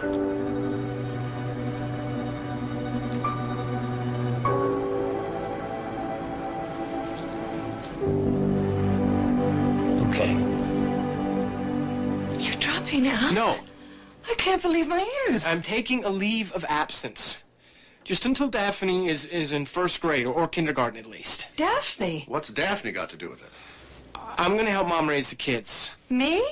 Okay. You're dropping out? No. I can't believe my ears. I'm taking a leave of absence. Just until Daphne is in first grade, or kindergarten at least. Daphne? What's Daphne got to do with it? I'm going to help Mom raise the kids. Me?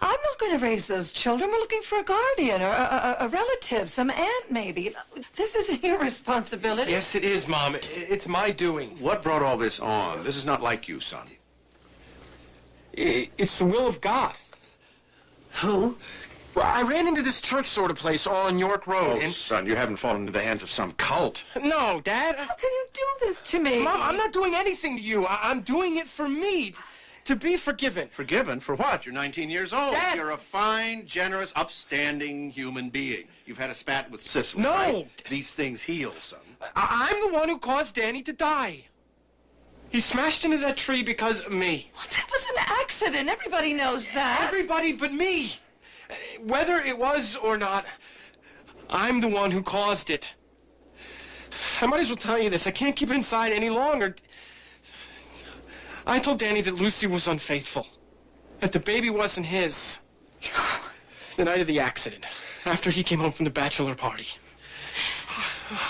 I'm not going to raise those children. We're looking for a guardian or a relative, some aunt maybe. This isn't your responsibility. Yes, it is, Mom. It's my doing. What brought all this on? This is not like you, son. It's the will of God. Who? Well, I ran into this church sort of place on York Road, Oh, son, you haven't fallen into the hands of some cult. No, Dad. How can you do this to me? Mom, I'm not doing anything to you. I'm doing it for me, to be forgiven. Forgiven? For what? You're 19 years old. Dad! You're a fine, generous, upstanding human being. You've had a spat with Cicely, No! right? These things heal, son. I'm the one who caused Danny to die. He smashed into that tree because of me. Well, that was an accident. Everybody knows that. Everybody but me. Whether it was or not, I'm the one who caused it. I might as well tell you this. I can't keep it inside any longer. I told Danny that Lucy was unfaithful, that the baby wasn't his. The night of the accident, after he came home from the bachelor party.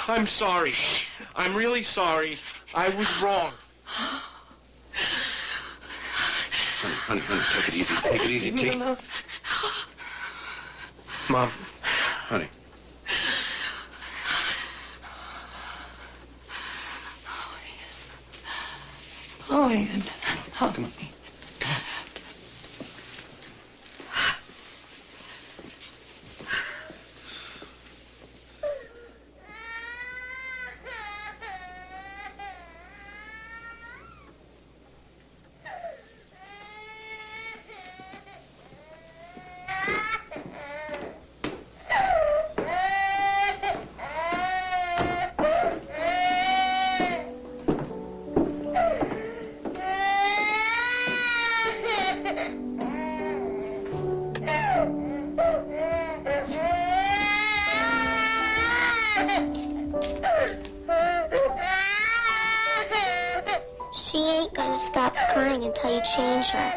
I'm sorry. I'm really sorry. I was wrong. Honey, take it easy. Take it easy. Leave me alone. Mom. Honey. Oh, Ian. Oh, come on. She ain't gonna stop crying until you change her.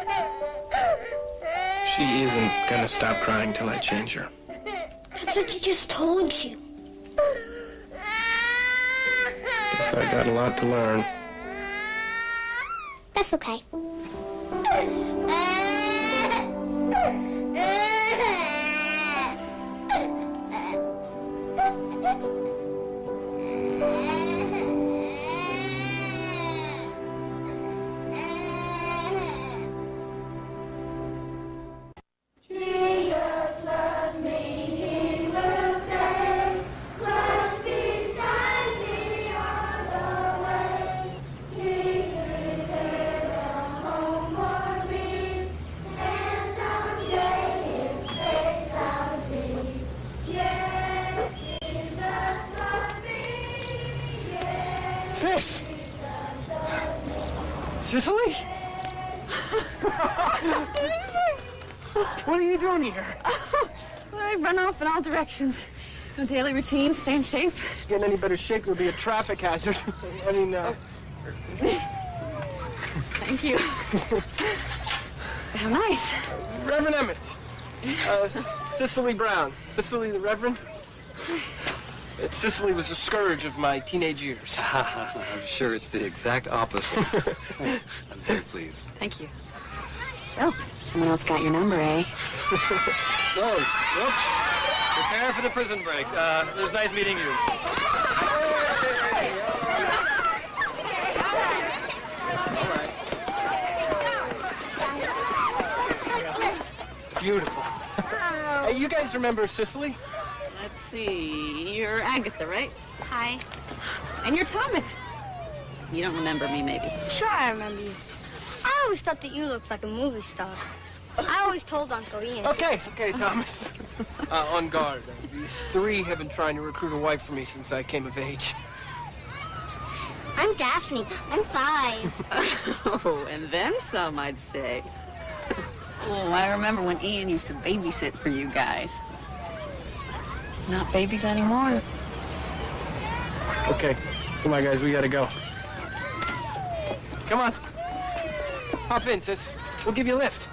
She isn't gonna stop crying till I change her. That's what you just told you. Guess I got a lot to learn. That's okay. Sis! Cicely? What are you doing here? I run off in all directions. No daily routine, stay in shape. Getting any better shape would be a traffic hazard. I mean, Thank you. How nice. Reverend Emmett. Cicely Brown. Cicely the Reverend. Cicely was the scourge of my teenage years. I'm sure it's the exact opposite. I'm very pleased. Thank you. So, someone else got your number, eh? Oh, whoops. Prepare for the prison break. It was nice meeting you. It's beautiful. Hey, you guys remember Cicely? Let's see. You're Agatha, right? Hi. And you're Thomas. You don't remember me, maybe. Sure, I remember you. I always thought that you looked like a movie star. I always told Uncle Ian. Okay, Thomas. On guard. These three have been trying to recruit a wife for me since I came of age. I'm Daphne. I'm 5. Oh, and then some, I'd say. Oh, I remember when Ian used to babysit for you guys. Not babies anymore. Okay, come on, guys, we gotta go. Come on. Hop in, sis. We'll give you a lift.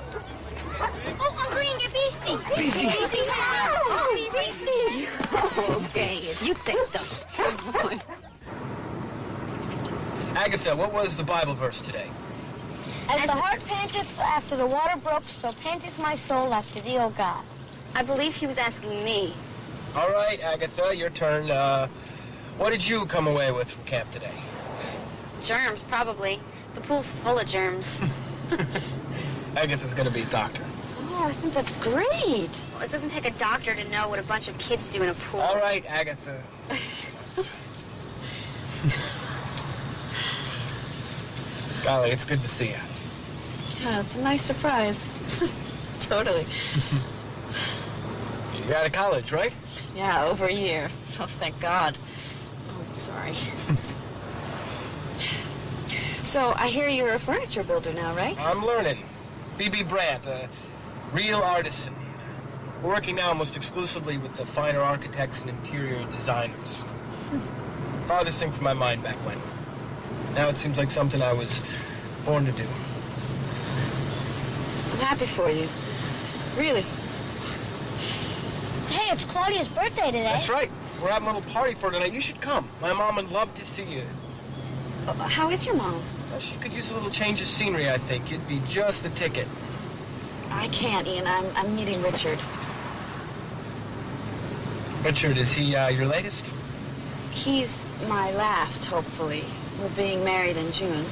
Oh, Uncle Ian, get Beastie. Beastie. Beastie, come on. Oh, Beastie. Oh, okay, if you say so. Agatha, what was the Bible verse today? As the heart panteth after the water brooks, so panteth my soul after thee, O God. I believe he was asking me. All right, Agatha, your turn. What did you come away with from camp today? Germs, probably. The pool's full of germs. Agatha's gonna be a doctor. Oh, I think that's great. Well, it doesn't take a doctor to know what a bunch of kids do in a pool. All right, Agatha. Golly, it's good to see you. Yeah, it's a nice surprise. Totally. You're out of college, right? Yeah, over a year. Oh, thank God. Oh, sorry. So, I hear you're a furniture builder now, right? I'm learning. B.B. Brandt, a real artisan. We're working now almost exclusively with the finer architects and interior designers. Farthest thing from my mind back when. Now it seems like something I was born to do. I'm happy for you. Really. Hey, it's Claudia's birthday today. That's right. We're having a little party for her tonight. You should come. My mom would love to see you. How is your mom? Well, she could use a little change of scenery, I think. It'd be just the ticket. I can't, Ian. I'm meeting Richard. Richard, is he your latest? He's my last, hopefully. We're being married in June.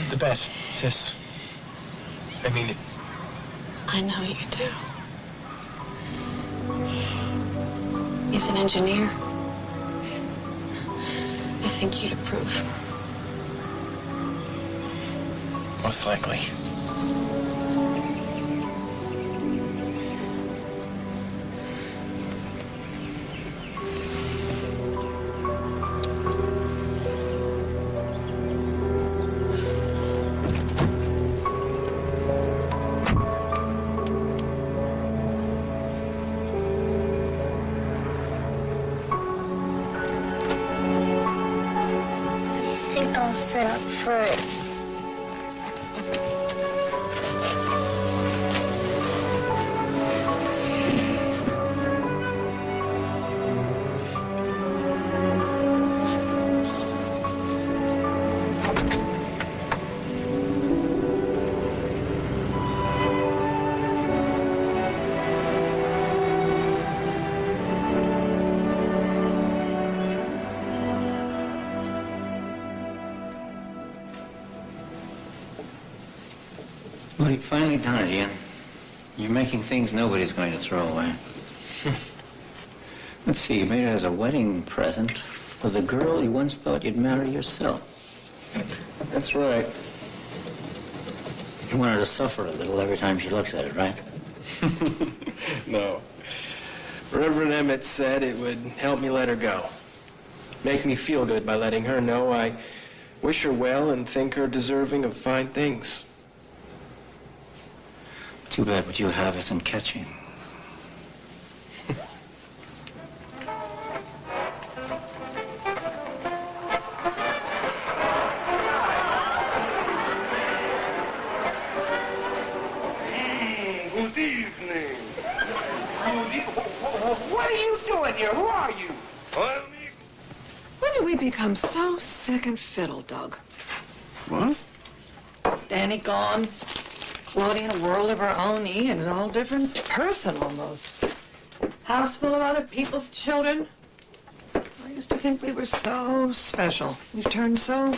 The best, sis. I mean it. I know you do. He's an engineer. I think you'd approve. Most likely. I think I'll sit up for it. Well, you've finally done it, Ian. You're making things nobody's going to throw away. Let's see, you made it as a wedding present for the girl you once thought you'd marry yourself. That's right. You want her to suffer a little every time she looks at it, right? No. Reverend Emmett said it would help me let her go. Make me feel good by letting her know I wish her well and think her deserving of fine things. Too bad what you have isn't catching. Good evening. What are you doing here? Who are you? When did we become so sick and fiddle, Doug? What? Danny gone. Claudia in a world of her own. Ian's a whole different person almost. House full of other people's children. Are you used to think we were so special. We've turned so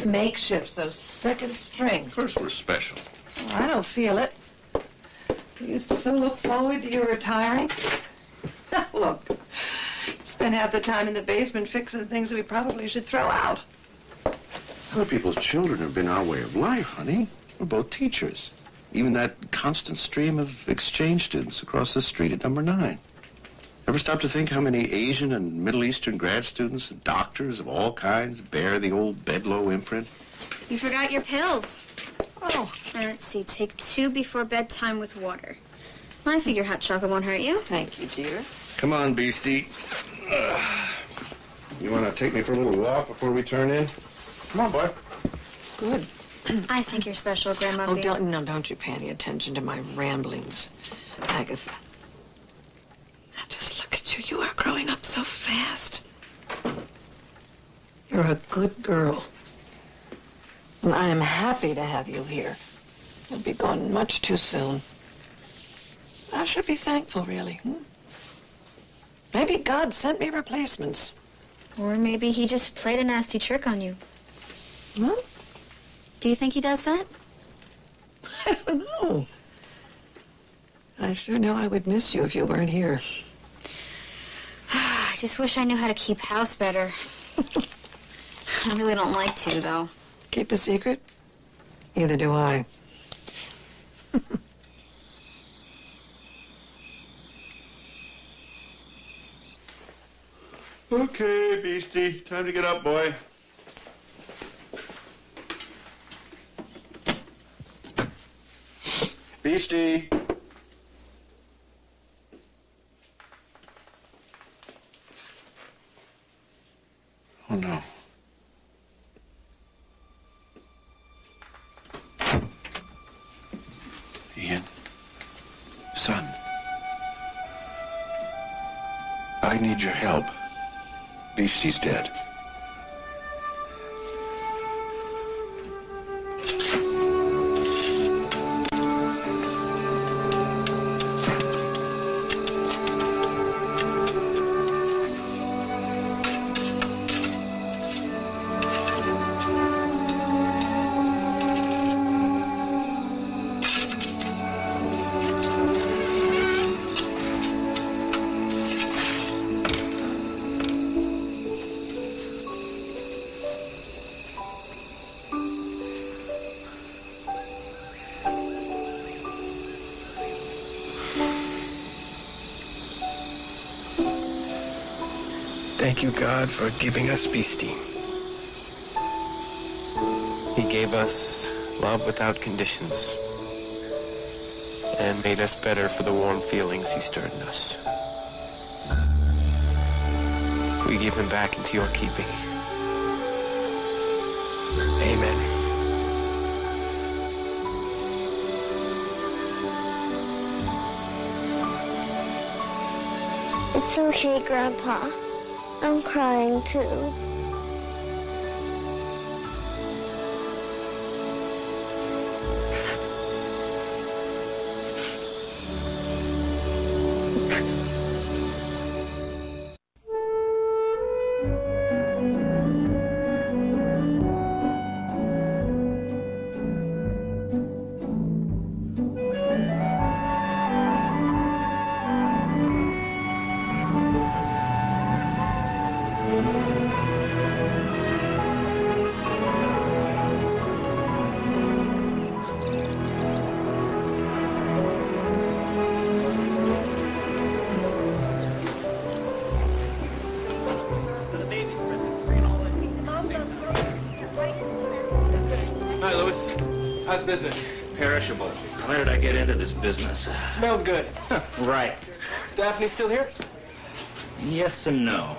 makeshift, so second string. Of course we're special. Well, I don't feel it. We used to so look forward to your retiring. Look, spend half the time in the basement fixing things that we probably should throw out. Other people's children have been our way of life, honey. We're both teachers. Even that constant stream of exchange students across the street at number 9. Ever stop to think how many Asian and Middle Eastern grad students and doctors of all kinds bear the old Bedloe imprint? You forgot your pills. Oh. Let's see, take 2 before bedtime with water. I figure hot chocolate won't hurt you. Thank you, dear. Come on, Beastie. You want to take me for a little walk before we turn in? Come on, boy. It's good. I think you're special, Grandma. Oh, don't you pay any attention to my ramblings, Agatha. Now just look at you. You are growing up so fast. You're a good girl. And I am happy to have you here. You'll be gone much too soon. I should be thankful, really. Maybe God sent me replacements. Or maybe he just played a nasty trick on you. Huh? Do you think he does that? I don't know. I sure know I would miss you if you weren't here. I just wish I knew how to keep house better. I really don't like to, though. Keep a secret? Neither do I. Okay, Beastie. Time to get up, boy. Beastie. Oh, no. Ian. Son. I need your help. Beastie's dead. Thank you, God, for giving us Beastie. He gave us love without conditions and made us better for the warm feelings he stirred in us. We give him back into your keeping. Amen. It's okay, Grandpa. I'm crying too. Hi, Louis. How's business? Perishable. Why did I get into this business? Smelled good. Right. Is Daphne still here? Yes and no.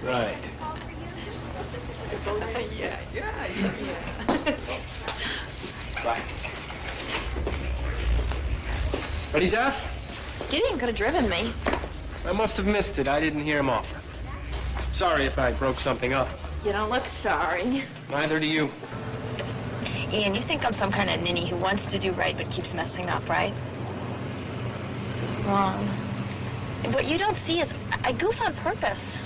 Right. Yeah. Bye. Ready, Daph? Gideon could have driven me. I must have missed it. I didn't hear him offer. Sorry if I broke something up. You don't look sorry. Neither do you. Ian, you think I'm some kind of ninny who wants to do right but keeps messing up, right? Wrong. What you don't see is I goof on purpose.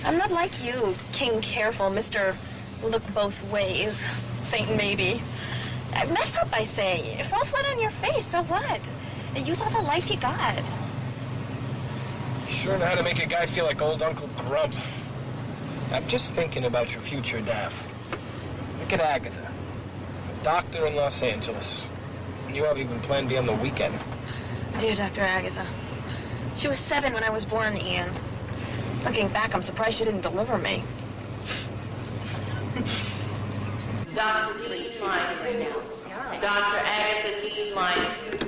I'm not like you, King Careful, Mr. Look Both Ways, Saint Maybe. I mess up, I say. Fall flat on your face, so what? Use all the life you got. Sure know how to make a guy feel like old Uncle Grump. I'm just thinking about your future, Daff. Look at Agatha, a doctor in Los Angeles. You haven't even planned beyond the weekend. Dear Dr. Agatha, she was 7 when I was born, Ian. Looking back, I'm surprised she didn't deliver me. Dr. Dean, line 2. Dr. Agatha Dean, line 2.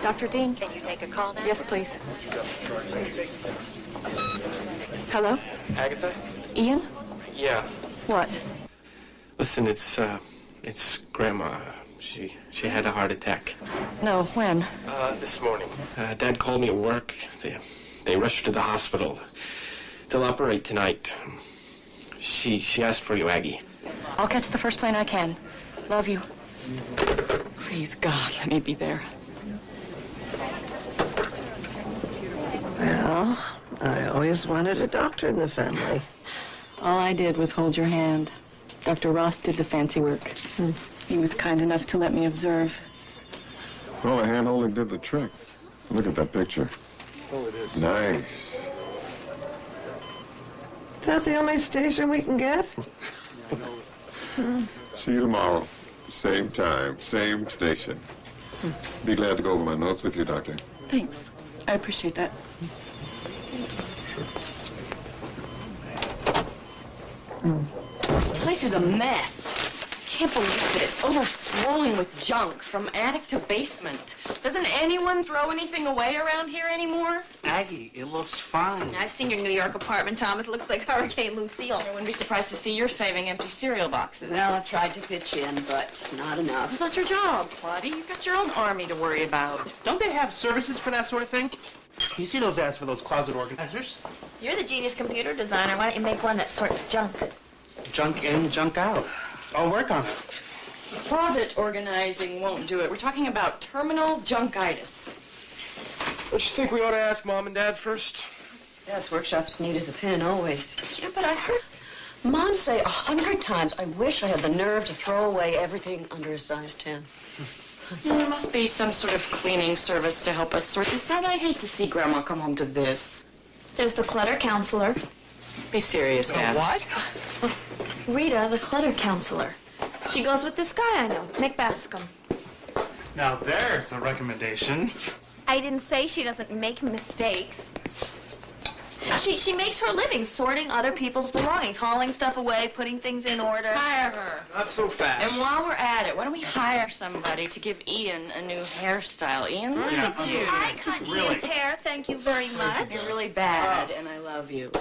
Dr. Dean, can you take a call now? Yes, please. Hello? Agatha? Ian? Yeah. What? Listen, it's Grandma. She had a heart attack. No, when? This morning. Dad called me at work. They rushed her to the hospital. They'll operate tonight. She asked for you, Aggie. I'll catch the first plane I can. Love you. Please, God, let me be there. Well, I always wanted a doctor in the family. All I did was hold your hand. Dr. Ross did the fancy work. He was kind enough to let me observe. Well, the hand-holding did the trick. Look at that picture. Oh, it is. Nice. Is that the only station we can get? See you tomorrow. Same time, same station. Be glad to go over my notes with you, Doctor. Thanks. I appreciate that. This place is a mess. Can't believe it. It's overflowing with junk from attic to basement. Doesn't anyone throw anything away around here anymore? Aggie, it looks fine. I've seen your New York apartment, Thomas. It looks like Hurricane Lucille. I wouldn't be surprised to see you're saving empty cereal boxes. Well, I've tried to pitch in, but it's not enough. It's not your job, Claudia. You've got your own army to worry about. Don't they have services for that sort of thing? You see those ads for those closet organizers? You're the genius computer designer. Why don't you make one that sorts junk? Junk in, junk out. I'll work on it. Closet organizing won't do it. We're talking about terminal junkitis. Don't you think we ought to ask Mom and Dad first? Dad's workshop's neat as a pin, always. Yeah, but I've heard Mom say 100 times, I wish I had the nerve to throw away everything under a size 10. There must be some sort of cleaning service to help us sort this out. I hate to see Grandma come home to this. There's the clutter counselor. Be serious, Dad. What? Rita, the clutter counselor. She goes with this guy I know, Nick Bascom. Now there's a recommendation. I didn't say she doesn't make mistakes. She makes her living sorting other people's belongings, hauling stuff away, putting things in order. Hire her. Not so fast. And while we're at it, why don't we hire somebody to give Ian a new hairstyle? Ian, look at you. I cut Ian's hair, thank you very much. You're really bad, and I love you.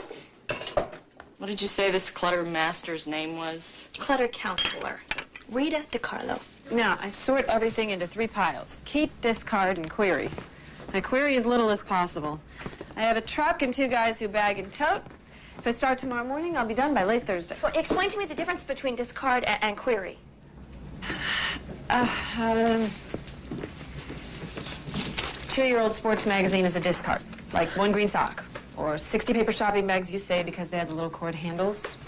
What did you say this clutter master's name was? Clutter counselor, Rita DiCarlo. Now, I sort everything into 3 piles. Keep, discard, and query. I query as little as possible. I have a truck and 2 guys who bag and tote. If I start tomorrow morning, I'll be done by late Thursday. Well, explain to me the difference between discard and query. 2-year-old sports magazine is a discard, like 1 green sock. Or 60 paper shopping bags, you say, because they have the little cord handles.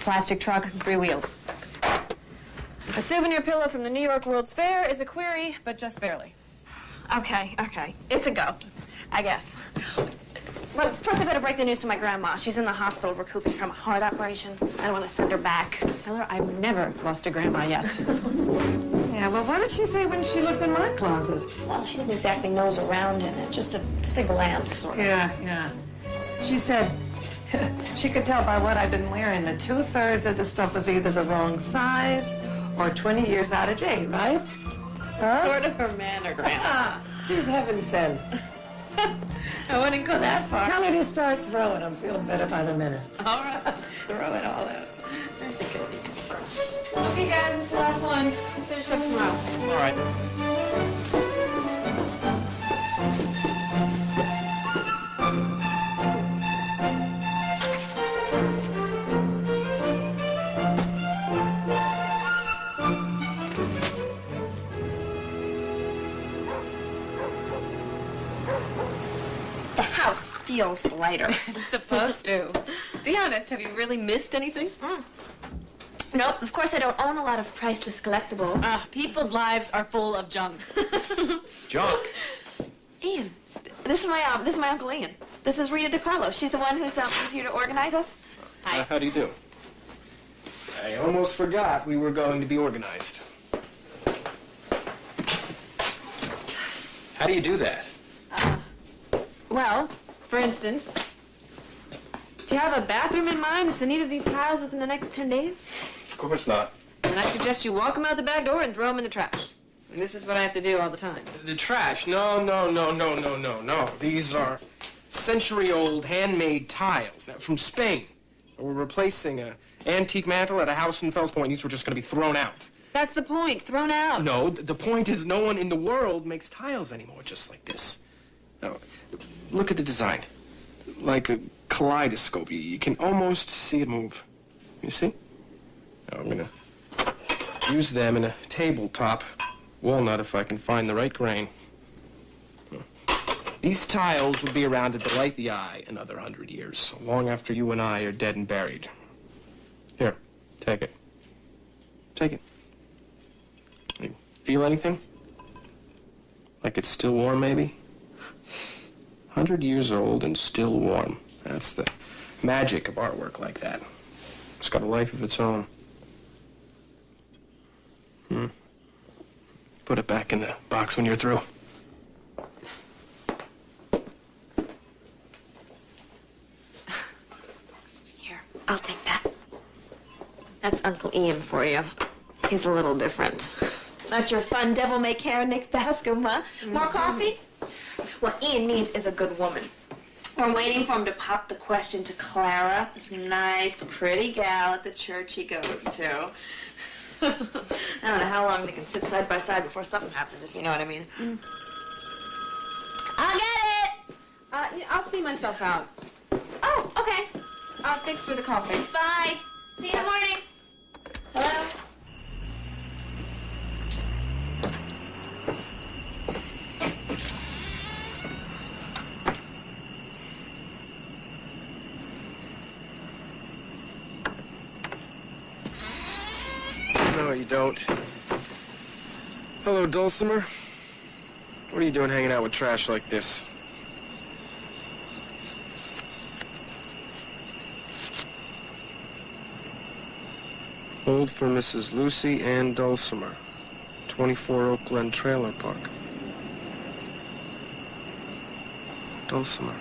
Plastic truck, 3 wheels. A souvenir pillow from the New York World's Fair is a query, but just barely. Okay. It's a go, I guess. But first I better break the news to my grandma. She's in the hospital recouping from a heart operation. I don't want to send her back. Tell her I've never lost a grandma yet. Yeah, well, what did she say when she looked in my closet? Well, she didn't exactly nose around in it. Just a glance, sort of. Yeah. She said she could tell by what I'd been wearing that 2/3 of the stuff was either the wrong size or 20 years out of date, right? Huh? Sort of her manner, Grandma. She's heaven sent. I wouldn't go that far. Tell her to start throwing. I'm feeling better by the minute. All right. Throw it all out. I think it'll be good for us. Okay, guys, it's the last one. We'll finish up tomorrow. All right. just feels lighter. It's supposed to. Be honest, have you really missed anything? Nope, of course I don't own a lot of priceless collectibles. People's lives are full of junk. Junk? Ian, this is my Uncle Ian. This is Rita DiCarlo. She's the one who's here to organize us. Hi. How do you do? I almost forgot we were going to be organized. How do you do that? Well, for instance, do you have a bathroom in mind that's in need of these tiles within the next 10 days? Of course not. Then I suggest you walk them out the back door and throw them in the trash. And this is what I have to do all the time. The trash? No. These are century-old handmade tiles from Spain. We're replacing an antique mantle at a house in Fells Point. These were just going to be thrown out. That's the point. Thrown out. No, the point is no one in the world makes tiles anymore just like this. Now, look at the design. Like a kaleidoscope. You can almost see it move. You see? Now, I'm going to use them in a tabletop walnut if I can find the right grain. These tiles will be around to delight the eye another 100 years, long after you and I are dead and buried. Here, take it. Take it. You feel anything? Like it's still warm, maybe? 100 years old and still warm. That's the magic of artwork like that. It's got a life of its own. Put it back in the box when you're through. Here, I'll take that. That's Uncle Ian for you. He's a little different. Not your fun devil-may-care Nick Bascom, huh? More coffee? What Ian needs is a good woman. We're waiting for him to pop the question to Clara, this nice, pretty gal at the church he goes to. I don't know how long they can sit side by side before something happens, if you know what I mean. I'll get it! I'll see myself out. Oh, okay. Thanks for the coffee. Bye. See you in the morning. Hello? No, you don't. Hello, Dulcimer. What are you doing hanging out with trash like this? Hold for Mrs. Lucy Ann Dulcimer, 24 Oak Glen Trailer Park. Dulcimer.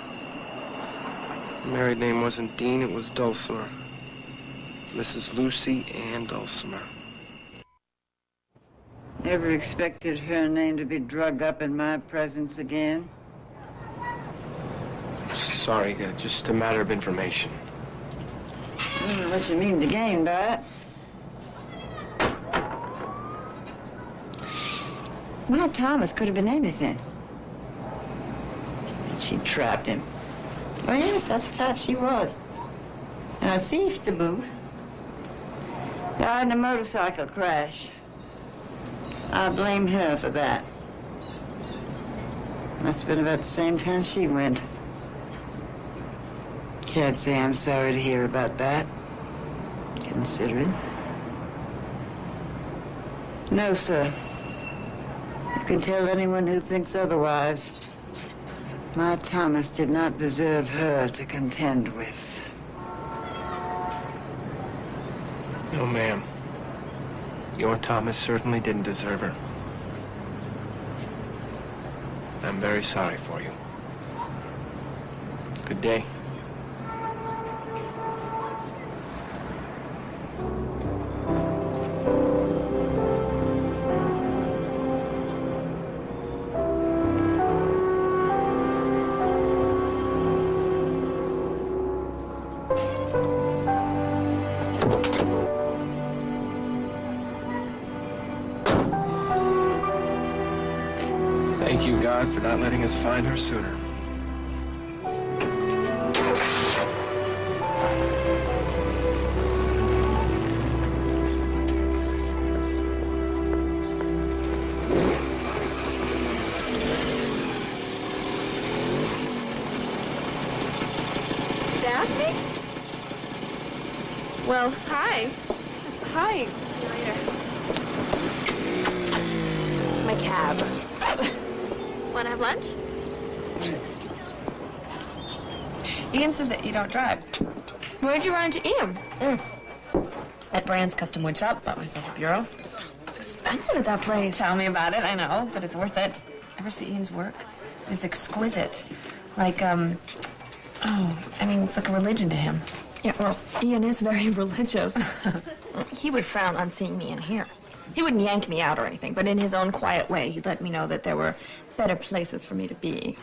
Her married name wasn't Dean, it was Dulcimer. Mrs. Lucy Ann Dulcimer. Never expected her name to be drug up in my presence again. Sorry, just a matter of information. I don't know what you mean to gain by it. My Thomas could have been anything. But she trapped him. Oh, yes, that's the type she was. And a thief to boot. Died in a motorcycle crash. I blame her for that. Must have been about the same time she went. Can't say I'm sorry to hear about that, considering. No, sir. You can tell anyone who thinks otherwise. My Thomas did not deserve her to contend with. No, ma'am. Your Thomas certainly didn't deserve her. I'm very sorry for you. Good day. Thank you, God, for not letting us find her sooner. ask me? Well, hi. Hi. See you later. My cab. Want to have lunch? Ian says that you don't drive. Where'd you run into Ian? At Brand's custom wood shop, bought myself a bureau. It's expensive at that place. Tell me about it, I know, but it's worth it. Ever see Ian's work? It's exquisite. Like, it's like a religion to him. Yeah, well, Ian is very religious. He would frown on seeing me in here. He wouldn't yank me out or anything, but in his own quiet way, he'd let me know that there were better places for me to be.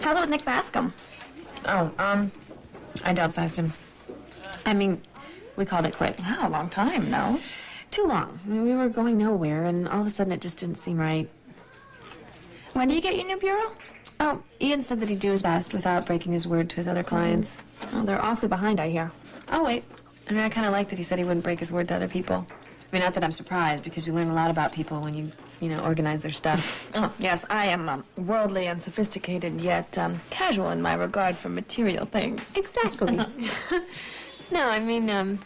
How's it with Nick Bascom? Oh, I downsized him. I mean, we called it quits. Wow, a long time, no? Too long. I mean, we were going nowhere, and all of a sudden it just didn't seem right. When do you get your new bureau? Oh, Ian said that he'd do his best without breaking his word to his other clients. Oh, they're awfully behind, I hear. Oh, wait. I mean, I kind of like that he said he wouldn't break his word to other people. I mean, not that I'm surprised, because you learn a lot about people when you organize their stuff. Oh, yes, I am worldly and sophisticated, yet casual in my regard for material things. Exactly. No, I mean,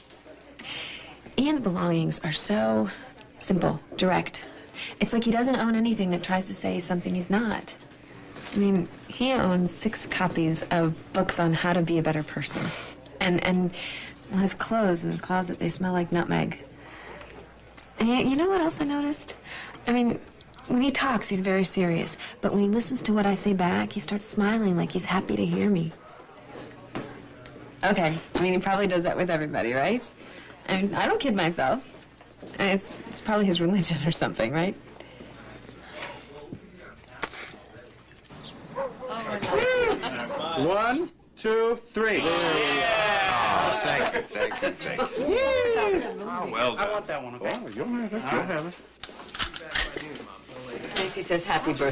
Ian's belongings are so simple, direct. It's like he doesn't own anything that tries to say something he's not. I mean, he owns 6 copies of books on how to be a better person. And well, his clothes in his closet, they smell like nutmeg. And you know what else I noticed? I mean, when he talks, he's very serious. But when he listens to what I say back, he starts smiling like he's happy to hear me. Okay, I mean, he probably does that with everybody, right? I mean, I don't kid myself. I mean, it's probably his religion or something, right? One, 2, 3. Oh, thank you. Oh, well done. I want that one, okay? Oh, you'll have it. You'll have it. Macy says happy birthday.